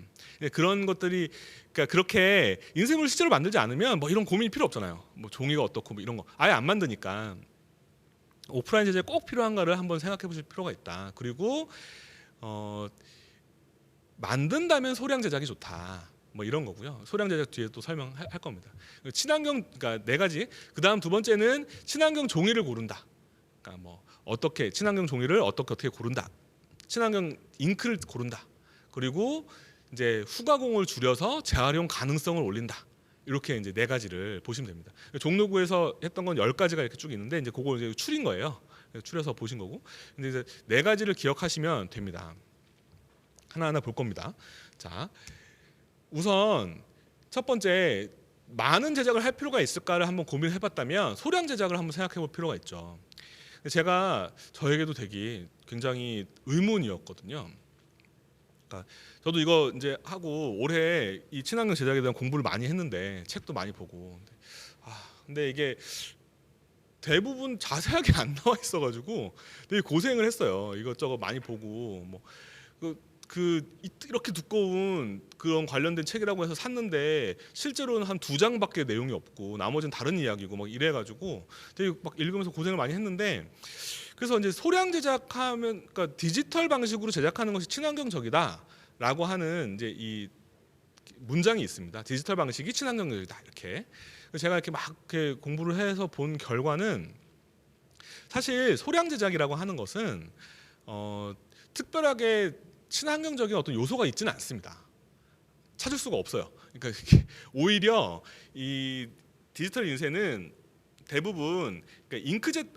그런 것들이 그러니까 그렇게 인쇄물 실제로 만들지 않으면 뭐 이런 고민이 필요 없잖아요. 뭐 종이가 어떻고 뭐 이런 거 아예 안 만드니까 오프라인 제작이 꼭 필요한가를 한번 생각해 보실 필요가 있다. 그리고 만든다면 소량 제작이 좋다. 뭐 이런 거고요. 소량 제작 뒤에 또 설명할 겁니다. 친환경 그러니까 네 가지. 그다음 두 번째는 친환경 종이를 고른다. 그러니까 뭐 어떻게 친환경 종이를 어떻게 고른다. 친환경 잉크를 고른다. 그리고 이제 후가공을 줄여서 재활용 가능성을 올린다. 이렇게 이제 네 가지를 보시면 됩니다. 종로구에서 했던 건 10가지가 이렇게 쭉 있는데 이제 그걸 이제 추린 거예요. 추려서 보신 거고. 근데 이제 네 가지를 기억하시면 됩니다. 하나하나 볼 겁니다. 자, 우선 첫 번째 많은 제작을 할 필요가 있을까를 한번 고민해 봤다면 소량 제작을 한번 생각해 볼 필요가 있죠. 제가 저에게도 되게 굉장히 의문이었거든요. 그러니까 저도 이거 이제 하고 올해 이 친환경 제작에 대한 공부를 많이 했는데 책도 많이 보고 근데 이게 대부분 자세하게 안 나와 있어가지고 되게 고생을 했어요. 이것저것 많이 보고 뭐 이렇게 두꺼운 그런 관련된 책이라고 해서 샀는데 실제로는 한 2장밖에 내용이 없고 나머지는 다른 이야기고 막 이래가지고 되게 막 읽으면서 고생을 많이 했는데 그래서 이제 소량 제작하면 그러니까 디지털 방식으로 제작하는 것이 친환경적이다라고 하는 이제 이 문장이 있습니다. 디지털 방식이 친환경적이다 이렇게. 제가 이렇게 막 이렇게 공부를 해서 본 결과는 사실 소량 제작이라고 하는 것은 특별하게 친환경적인 어떤 요소가 있지는 않습니다. 찾을 수가 없어요. 그러니까 오히려 이 디지털 인쇄는 대부분 그러니까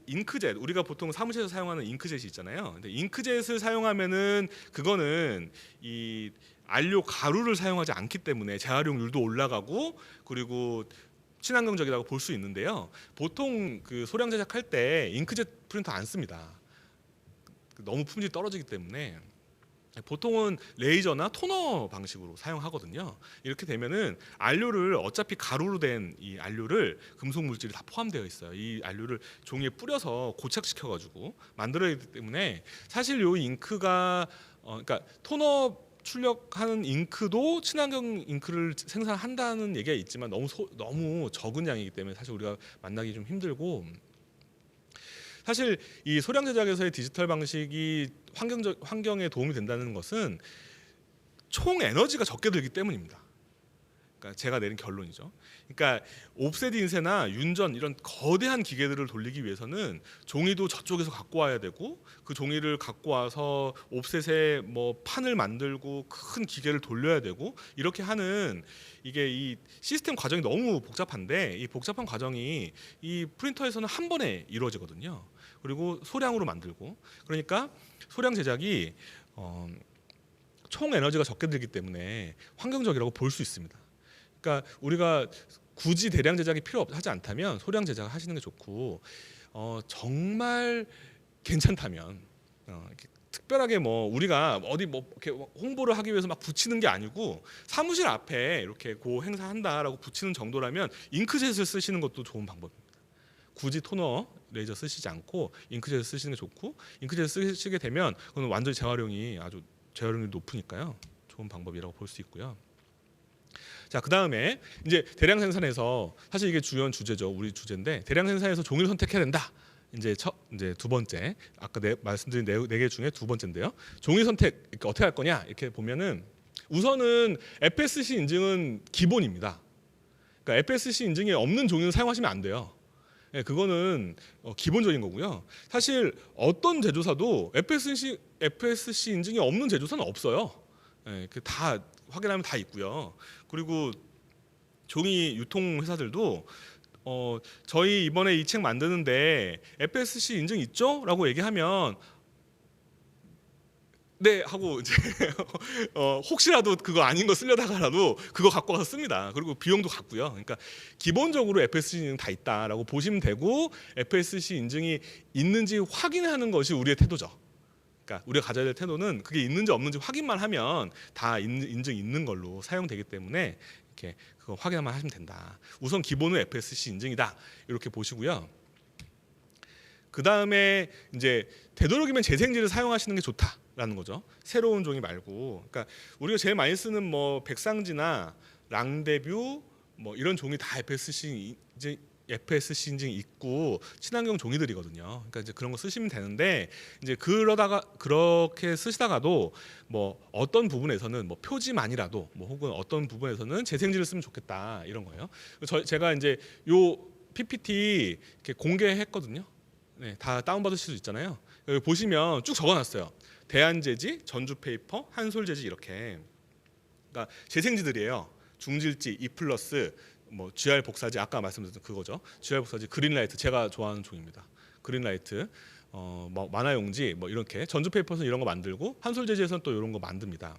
잉크젯 우리가 보통 사무실에서 사용하는 잉크젯이 있잖아요. 근데 잉크젯을 사용하면은 그거는 이 안료 가루를 사용하지 않기 때문에 재활용률도 올라가고 그리고 친환경적이라고 볼 수 있는데요. 보통 그 소량 제작할 때 잉크젯 프린터 안 씁니다. 너무 품질이 떨어지기 때문에 보통은 레이저나 토너 방식으로 사용하거든요. 이렇게 되면은 안료를 어차피 가루로 된 이 안료를 금속 물질이 다 포함되어 있어요. 이 안료를 종이에 뿌려서 고착시켜 가지고 만들어야 되기 때문에 사실 요 잉크가 그러니까 토너 출력하는 잉크도 친환경 잉크를 생산한다는 얘기가 있지만 너무 적은 양이기 때문에 사실 우리가 만나기 좀 힘들고 사실 이 소량 제작에서의 디지털 방식이 환경에 도움이 된다는 것은 총 에너지가 적게 들기 때문입니다. 그러니까 제가 내린 결론이죠. 그러니까 옵셋 인쇄나 윤전 이런 거대한 기계들을 돌리기 위해서는 종이도 저쪽에서 갖고 와야 되고 그 종이를 갖고 와서 옵셋에 뭐 판을 만들고 큰 기계를 돌려야 되고 이렇게 하는 이게 이 시스템 과정이 너무 복잡한데 이 복잡한 과정이 이 프린터에서는 한 번에 이루어지거든요. 그리고 소량으로 만들고 그러니까 소량 제작이 총 에너지가 적게 들기 때문에 환경적이라고 볼 수 있습니다. 그러니까 우리가 굳이 대량 제작이 필요하지 않다면 소량 제작을 하시는 게 좋고 정말 괜찮다면 특별하게 뭐 우리가 어디 뭐 이렇게 홍보를 하기 위해서 막 붙이는 게 아니고 사무실 앞에 이렇게 고 행사한다라고 붙이는 정도라면 잉크젯을 쓰시는 것도 좋은 방법입니다. 굳이 토너 레이저 쓰시지 않고 잉크젯을 쓰시는 게 좋고 잉크젯을 쓰시게 되면 그건 완전히 재활용이 높으니까요. 좋은 방법이라고 볼 수 있고요. 자, 그다음에 이제 대량 생산에서 사실 이게 중요한 주제죠. 우리 주제인데 대량 생산에서 종이를 선택해야 된다. 이제 두 번째 아까 말씀드린 네 개 중에 두 번째인데요. 종이 선택 어떻게 할 거냐 이렇게 보면은 우선은 FSC 인증은 기본입니다. 그러니까 FSC 인증이 없는 종이는 사용하시면 안 돼요. 네, 그거는 기본적인 거고요. 사실 어떤 제조사도 FSC 인증이 없는 제조사는 없어요. 네, 다 확인하면 다 있고요. 그리고 종이 유통 회사들도 저희 이번에 이 책 만드는데 FSC 인증 있죠? 라고 얘기하면 네 하고 이제 혹시라도 그거 아닌 거 쓰려다가라도 그거 갖고 가서 씁니다. 그리고 비용도 같고요. 그러니까 기본적으로 FSC 인증 다 있다라고 보시면 되고 FSC 인증이 있는지 확인하는 것이 우리의 태도죠. 그러니까 우리가 가져야 될 태도는 그게 있는지 없는지 확인만 하면 다 인증 있는 걸로 사용되기 때문에 이렇게 그거 확인만 하시면 된다. 우선 기본은 FSC 인증이다. 이렇게 보시고요. 그 다음에 이제 되도록이면 재생지를 사용하시는 게 좋다라는 거죠. 새로운 종이 말고. 그러니까 우리가 제일 많이 쓰는 뭐 백상지나 랑데뷰 뭐 이런 종이 다 FSC 인증이 있고 친환경 종이들이거든요. 그러니까 이제 그런 거 쓰시면 되는데 이제 그렇게 쓰시다가도 뭐 어떤 부분에서는 뭐 표지만이라도 뭐 혹은 어떤 부분에서는 재생지를 쓰면 좋겠다 이런 거예요. 제가 이제 요 PPT 이렇게 공개했거든요. 네, 다 다운받으실 수 있잖아요. 여기 보시면 쭉 적어놨어요. 대한재지, 전주페이퍼, 한솔재지 이렇게. 그러니까 재생지들이에요. 중질지, E+, 뭐 GR 복사지 아까 말씀드렸던 그거죠. GR 복사지, 그린라이트 제가 좋아하는 종입니다. 그린라이트, 뭐 만화용지 뭐 이렇게 전주페이퍼에서 이런 거 만들고 한솔재지에서는 또 이런 거 만듭니다.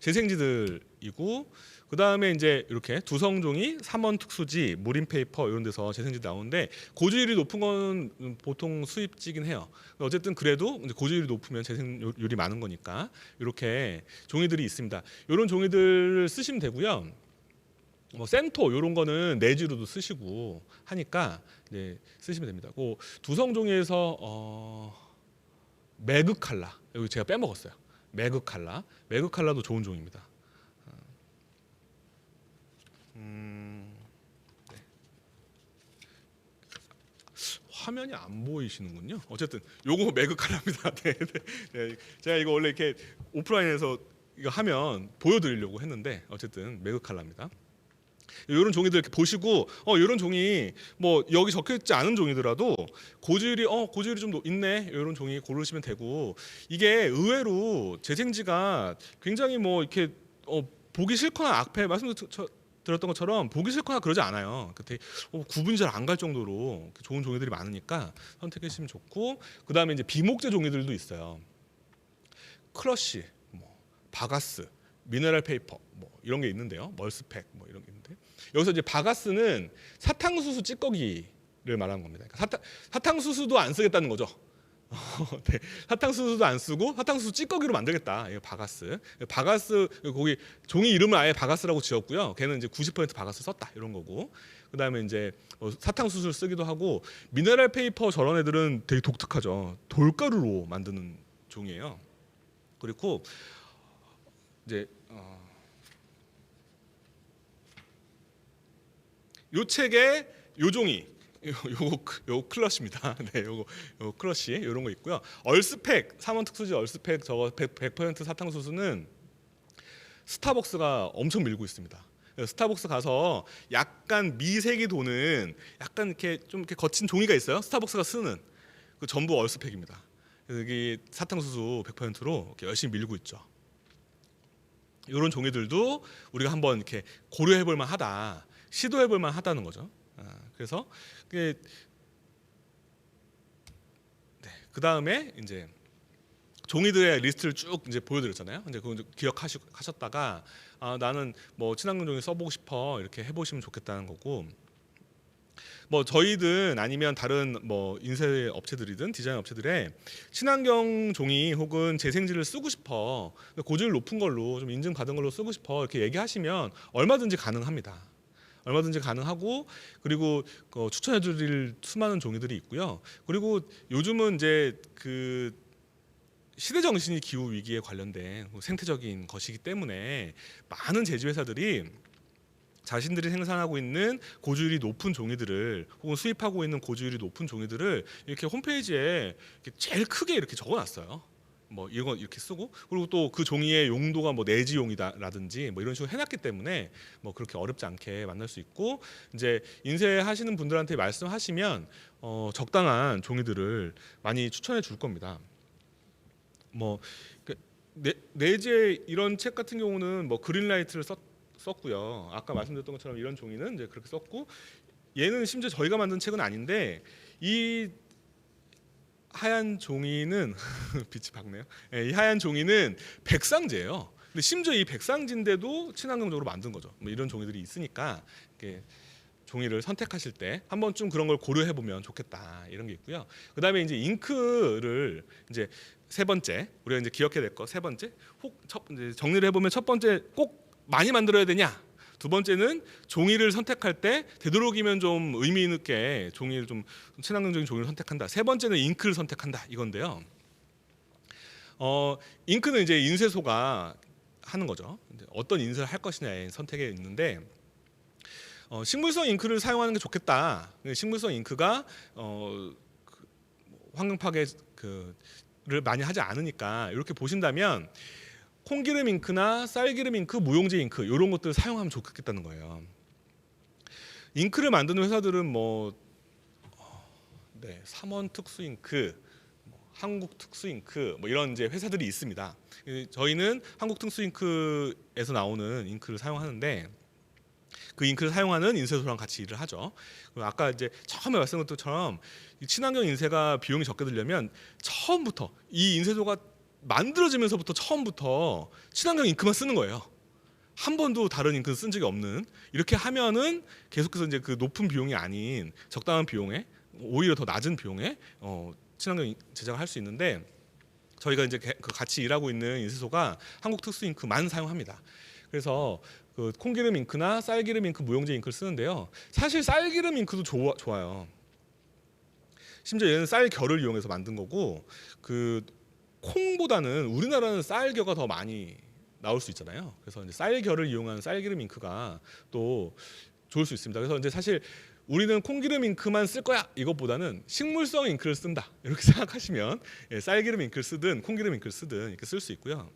재생지들이고 그 다음에 이제 이렇게 두성종이, 삼원 특수지, 무림 페이퍼 이런 데서 재생지 나오는데 고지율이 높은 건 보통 수입지긴 해요. 어쨌든 그래도 고지율이 높으면 재생률이 많은 거니까 이렇게 종이들이 있습니다. 이런 종이들을 쓰시면 되고요. 뭐 센토 이런 거는 내지로도 쓰시고 하니까 네, 쓰시면 됩니다. 그 두성종이에서 매그칼라 여기 제가 빼먹었어요. 매그칼라도 좋은 종입니다. 네. 화면이 안 보이시는군요. 어쨌든 요거 매그칼라입니다. 네, 네. 제가 이거 원래 이렇게 오프라인에서 이거 하면 보여드리려고 했는데 어쨌든 매그칼라입니다. 이런 종이들 이렇게 보시고 이런 종이 뭐 여기 적혀있지 않은 종이더라도 고지율이 좀 있네 이런 종이 고르시면 되고 이게 의외로 재생지가 굉장히 뭐 이렇게 보기 싫거나 악패 말씀드렸던 것처럼 보기 싫거나 그러지 않아요. 되게 구분이 잘 안 갈 정도로 좋은 종이들이 많으니까 선택하시면 좋고 그 다음에 이제 비목재 종이들도 있어요. 크러쉬, 뭐 바가스, 미네랄 페이퍼 뭐 이런 게 있는데요. 멀스팩 뭐 이런 게 있는데 여기서 이제 바가스는 사탕수수 찌꺼기를 말하는 겁니다. 그러니까 사탕수수도 안 쓰겠다는 거죠. 네, 사탕수수도 안 쓰고 사탕수수 찌꺼기로 만들겠다. 이거 바가스. 바가스 거기 종이 이름을 아예 바가스라고 지었고요. 걔는 이제 90% 바가스 썼다 이런 거고. 그다음에 이제 사탕수수를 쓰기도 하고 미네랄 페이퍼 저런 애들은 되게 독특하죠. 돌가루로 만드는 종이에요. 그리고 이제 요 책에 요 종이 요거 클러시입니다. 네, 요거 클러시 이런 거 있고요. 얼스팩 3원 특수지 얼스팩 저거 100% 사탕수수는 스타벅스가 엄청 밀고 있습니다. 스타벅스 가서 약간 미색이 도는 약간 이렇게 좀 이렇게 거친 종이가 있어요. 스타벅스가 쓰는 그 전부 얼스팩입니다. 여기 사탕수수 100%로 이렇게 열심히 밀고 있죠. 이런 종이들도 우리가 한번 이렇게 고려해볼 만하다, 시도해볼 만하다는 거죠. 그래서 네, 그 다음에 이제 종이들의 리스트를 쭉 이제 보여드렸잖아요. 이제 그거 기억하셨다가 나는 뭐 친환경 종이 써보고 싶어 이렇게 해보시면 좋겠다는 거고. 뭐 저희든 아니면 다른 뭐 인쇄 업체들이든 디자인 업체들에 친환경 종이 혹은 재생지를 쓰고 싶어 고질 높은 걸로 좀 인증받은 걸로 쓰고 싶어 이렇게 얘기하시면 얼마든지 가능합니다. 얼마든지 가능하고 그리고 추천해드릴 수많은 종이들이 있고요. 그리고 요즘은 이제 그 시대 정신이 기후 위기에 관련된 생태적인 것이기 때문에 많은 제조 회사들이 자신들이 생산하고 있는 고주율이 높은 종이들을 혹은 수입하고 있는 고주율이 높은 종이들을 이렇게 홈페이지에 이렇게 제일 크게 이렇게 적어놨어요. 뭐 이거 이렇게 쓰고 그리고 또 그 종이의 용도가 뭐 내지용이다라든지 뭐 이런 식으로 해놨기 때문에 뭐 그렇게 어렵지 않게 만날 수 있고 이제 인쇄하시는 분들한테 말씀하시면 적당한 종이들을 많이 추천해 줄 겁니다. 뭐 내재 이런 책 같은 경우는 뭐 그린라이트를 썼고요. 아까 말씀드렸던 것처럼 이런 종이는 이제 그렇게 썼고 얘는 심지어 저희가 만든 책은 아닌데 이 하얀 종이는 빛이 밝네요. 네, 이 하얀 종이는 백상지예요. 근데 심지어 이 백상지인데도 친환경적으로 만든 거죠. 뭐 이런 종이들이 있으니까 이렇게 종이를 선택하실 때 한번 좀 그런 걸 고려해 보면 좋겠다 이런 게 있고요. 그다음에 이제 잉크를 이제 세 번째 우리가 이제 기억해야 될 거 세 번째 이제 정리를 해보면 첫 번째 꼭 많이 만들어야 되냐. 두 번째는 종이를 선택할 때 되도록이면 좀 의미 있게 종이를 좀 친환경적인 종이를 선택한다. 세 번째는 잉크를 선택한다 이건데요. 잉크는 이제 인쇄소가 하는 거죠. 어떤 인쇄를 할 것이냐의 선택에 있는데 식물성 잉크를 사용하는 게 좋겠다. 식물성 잉크가 환경 파괴를 많이 하지 않으니까 이렇게 보신다면 콩기름 잉크나 쌀기름 잉크, 무용제 잉크 이런 것들을 사용하면 좋겠다는 거예요. 잉크를 만드는 회사들은 뭐 삼원 특수 잉크, 한국 특수 잉크 뭐 이런 이제 회사들이 있습니다. 저희는 한국 특수 잉크에서 나오는 잉크를 사용하는데 그 잉크를 사용하는 인쇄소랑 같이 일을 하죠. 그리고 아까 이제 처음에 말씀드린 것처럼 친환경 인쇄가 비용이 적게 들려면 처음부터 이 인쇄소가 만들어지면서부터 처음부터 친환경 잉크만 쓰는 거예요. 한 번도 다른 잉크 쓴 적이 없는 이렇게 하면은 계속해서 이제 그 높은 비용이 아닌 적당한 비용에 오히려 더 낮은 비용에 친환경 제작을 할 수 있는데 저희가 이제 같이 일하고 있는 인쇄소가 한국 특수 잉크만 사용합니다. 그래서 그 콩기름 잉크나 쌀기름 잉크, 무용제 잉크를 쓰는데요. 사실 쌀기름 잉크도 좋아요. 심지어 얘는 쌀결을 이용해서 만든 거고 그 콩보다는 우리나라는 쌀겨가 더 많이 나올 수 있잖아요. 그래서 이제 쌀겨를 이용한 쌀기름 잉크가 또 좋을 수 있습니다. 그래서 이제 사실 우리는 콩기름 잉크만 쓸 거야 이것보다는 식물성 잉크를 쓴다 이렇게 생각하시면 쌀기름 잉크를 쓰든 콩기름 잉크를 쓰든 이렇게 쓸 수 있고요.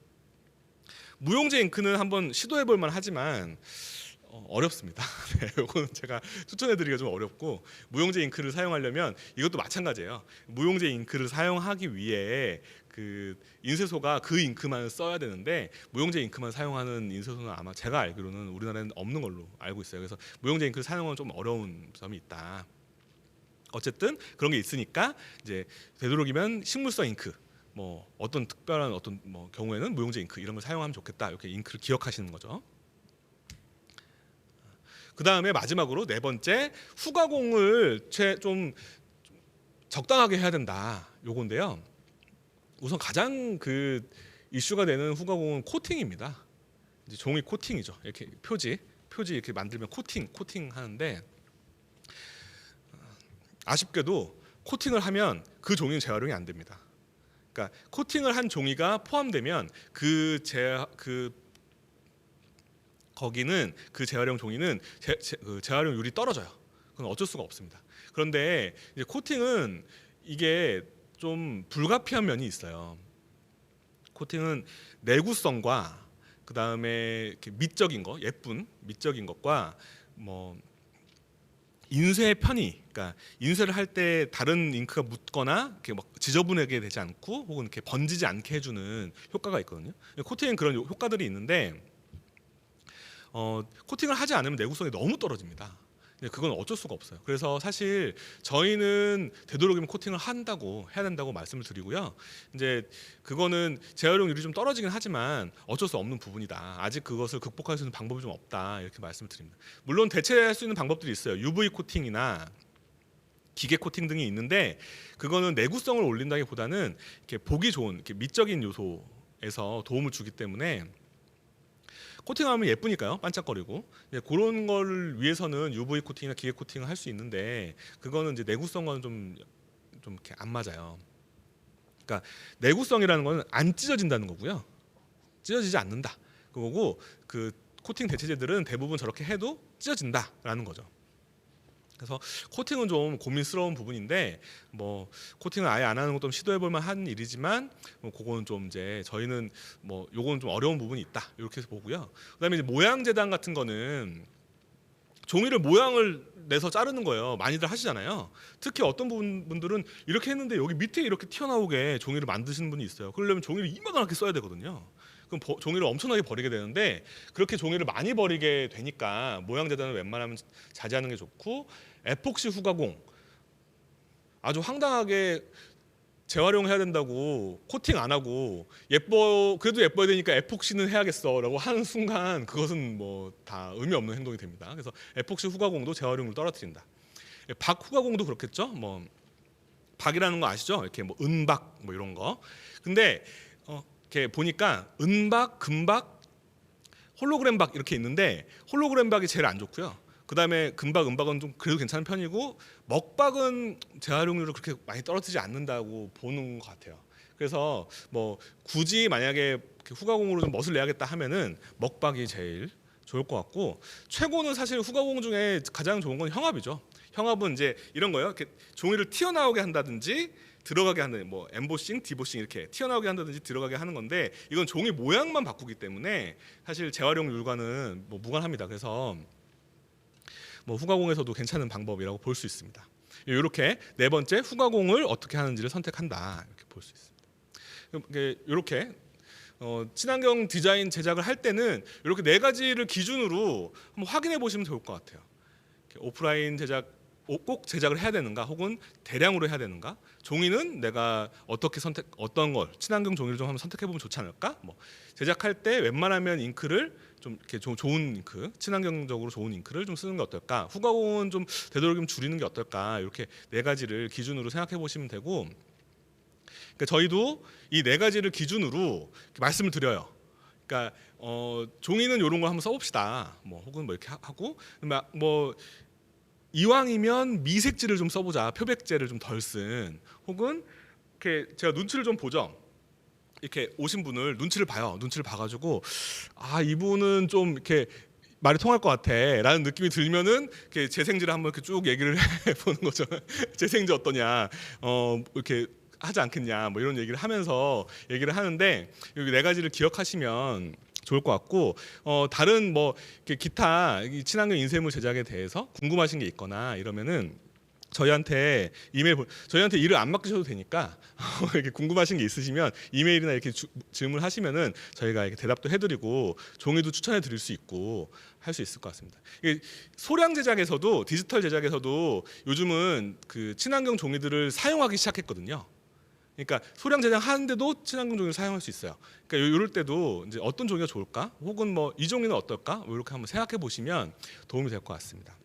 무용제 잉크는 한번 시도해볼 만하지만 어렵습니다. 네, 이거는 제가 추천해드리기가 좀 어렵고 무용제 잉크를 사용하려면 이것도 마찬가지예요. 무용제 잉크를 사용하기 위해 그 인쇄소가 그 잉크만 써야 되는데 무용제 잉크만 사용하는 인쇄소는 아마 제가 알기로는 우리나라에는 없는 걸로 알고 있어요. 그래서 무용제 잉크를 사용하는 좀 어려운 점이 있다. 어쨌든 그런 게 있으니까 이제 되도록이면 식물성 잉크 뭐 어떤 특별한 어떤 뭐 경우에는 무용지 잉크 이런 걸 사용하면 좋겠다. 이렇게 잉크를 기억하시는 거죠. 그 다음에 마지막으로 네 번째, 후가공을 좀 적당하게 해야 된다. 요건데요. 우선 가장 그 이슈가 되는 후가공은 코팅입니다. 이제 종이 코팅이죠. 이렇게 표지 이렇게 만들면 코팅 하는데, 아쉽게도 코팅을 하면 그 종이는 재활용이 안 됩니다. 그러니까 코팅을 한 종이가 포함되면 거기는 그 재활용 종이는 그 재활용률이 떨어져요. 그건 어쩔 수가 없습니다. 그런데 이제 코팅은 이게 좀 불가피한 면이 있어요. 코팅은 내구성과 그 다음에 이렇게 미적인 거, 예쁜 미적인 것과 뭐 인쇄의 편의, 그러니까 인쇄를 할 때 다른 잉크가 묻거나 이렇게 막 지저분하게 되지 않고 혹은 이렇게 번지지 않게 해주는 효과가 있거든요. 코팅은 그런 효과들이 있는데 코팅을 하지 않으면 내구성이 너무 떨어집니다. 그건 어쩔 수가 없어요. 그래서 사실 저희는 되도록이면 코팅을 해야 된다고 말씀을 드리고요. 이제 그거는 재활용률이 좀 떨어지긴 하지만 어쩔 수 없는 부분이다. 아직 그것을 극복할 수 있는 방법이 좀 없다. 이렇게 말씀을 드립니다. 물론 대체할 수 있는 방법들이 있어요. UV 코팅이나 기계 코팅 등이 있는데, 그거는 내구성을 올린다기보다는 이렇게 보기 좋은 이렇게 미적인 요소에서 도움을 주기 때문에, 코팅하면 예쁘니까요, 반짝거리고. 그런 걸 위해서는 UV 코팅이나 기계 코팅을 할 수 있는데, 그거는 이제 내구성과는 좀 이렇게 안 맞아요. 그러니까 내구성이라는 거는 안 찢어진다는 거고요, 찢어지지 않는다 그거고, 그 코팅 대체제들은 대부분 저렇게 해도 찢어진다라는 거죠. 그래서 코팅은 좀 고민스러운 부분인데, 뭐 코팅을 아예 안 하는 것도 시도해볼 만한 일이지만, 뭐 그거는 좀 이제 저희는 뭐 요거는 좀 어려운 부분이 있다 이렇게 해서 보고요. 그다음에 이제 모양 재단 같은 거는 종이를 모양을 내서 자르는 거예요. 많이들 하시잖아요. 특히 어떤 분들은 이렇게 했는데 여기 밑에 이렇게 튀어나오게 종이를 만드시는 분이 있어요. 그러려면 종이를 이만하게 써야 되거든요. 그럼 종이를 엄청나게 버리게 되는데, 그렇게 종이를 많이 버리게 되니까 모양 재단을 웬만하면 자제하는 게 좋고, 에폭시 후가공 아주 황당하게 재활용해야 된다고 코팅 안 하고 그래도 예뻐야 되니까 에폭시는 해야겠어라고 하는 순간, 그것은 뭐 다 의미 없는 행동이 됩니다. 그래서 에폭시 후가공도 재활용률 떨어뜨린다. 박 후가공도 그렇겠죠. 뭐 박이라는 거 아시죠? 이렇게 뭐 은박 뭐 이런 거. 근데 이렇게 보니까 은박, 금박, 홀로그램 박 이렇게 있는데, 홀로그램 박이 제일 안 좋고요. 그 다음에 금박, 은박은 좀 그래도 괜찮은 편이고, 먹박은 재활용률을 그렇게 많이 떨어지지 않는다고 보는 것 같아요. 그래서 뭐 굳이 만약에 후가공으로 좀 멋을 내야겠다 하면은 먹박이 제일 좋을 것 같고, 최고는 사실 후가공 중에 가장 좋은 건 형압이죠. 형압은 이제 이런 거예요. 이렇게 종이를 튀어나오게 한다든지 들어가게 하는, 뭐 엠보싱, 디보싱 이렇게 튀어나오게 한다든지 들어가게 하는 건데, 이건 종이 모양만 바꾸기 때문에 사실 재활용률과는 뭐 무관합니다. 그래서 뭐 후가공에서도 괜찮은 방법이라고 볼 수 있습니다. 이렇게 네 번째, 후가공을 어떻게 하는지를 선택한다 이렇게 볼 수 있습니다. 이렇게 친환경 디자인 제작을 할 때는 이렇게 네 가지를 기준으로 한번 확인해 보시면 좋을 것 같아요. 오프라인 제작 꼭 제작을 해야 되는가, 혹은 대량으로 해야 되는가, 종이는 내가 어떤 걸 친환경 종이를 좀 한번 선택해 보면 좋지 않을까, 뭐 제작할 때 웬만하면 잉크를 좀 이렇게 좋은 잉크, 친환경적으로 좋은 잉크를 좀 쓰는 게 어떨까, 후가공은 좀 되도록이면 줄이는 게 어떨까, 이렇게 네 가지를 기준으로 생각해 보시면 되고, 그러니까 저희도 이 네 가지를 기준으로 말씀을 드려요. 그러니까 종이는 이런 걸 한번 써봅시다, 뭐 혹은 뭐 이렇게 하고, 뭐 이왕이면 미색지를 좀 써보자, 표백제를 좀 덜 쓴, 혹은 이렇게 제가 눈치를 좀 보죠. 이렇게 오신 분을 눈치를 봐요. 눈치를 봐가지고 이분은 좀 이렇게 말이 통할 것 같아라는 느낌이 들면은 이렇게 재생지를 한번 이렇게 쭉 얘기를 해보는 거죠. 재생지 어떠냐, 이렇게 하지 않겠냐, 뭐 이런 얘기를 하면서 얘기를 하는데, 여기 네 가지를 기억하시면 좋을 것 같고, 다른 뭐 기타 친환경 인쇄물 제작에 대해서 궁금하신 게 있거나 이러면은 저희한테 저희한테 일을 안 맡기셔도 되니까 이렇게 궁금하신 게 있으시면 이메일이나 이렇게 질문하시면은 저희가 이렇게 대답도 해드리고 종이도 추천해드릴 수 있고 할 수 있을 것 같습니다. 소량 제작에서도, 디지털 제작에서도 요즘은 그 친환경 종이들을 사용하기 시작했거든요. 그러니까 소량 제작하는데도 친환경 종이를 사용할 수 있어요. 그러니까 이럴 때도 이제 어떤 종이가 좋을까? 혹은 뭐 이 종이는 어떨까? 뭐 이렇게 한번 생각해 보시면 도움이 될 것 같습니다.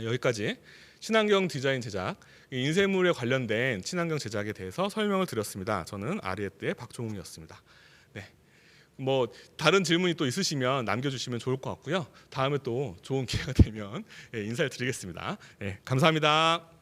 여기까지 친환경 디자인 제작, 인쇄물에 관련된 친환경 제작에 대해서 설명을 드렸습니다. 저는 아리에트의 박종웅이었습니다. 네, 뭐 다른 질문이 또 있으시면 남겨주시면 좋을 것 같고요. 다음에 또 좋은 기회가 되면 인사를 드리겠습니다. 네, 감사합니다.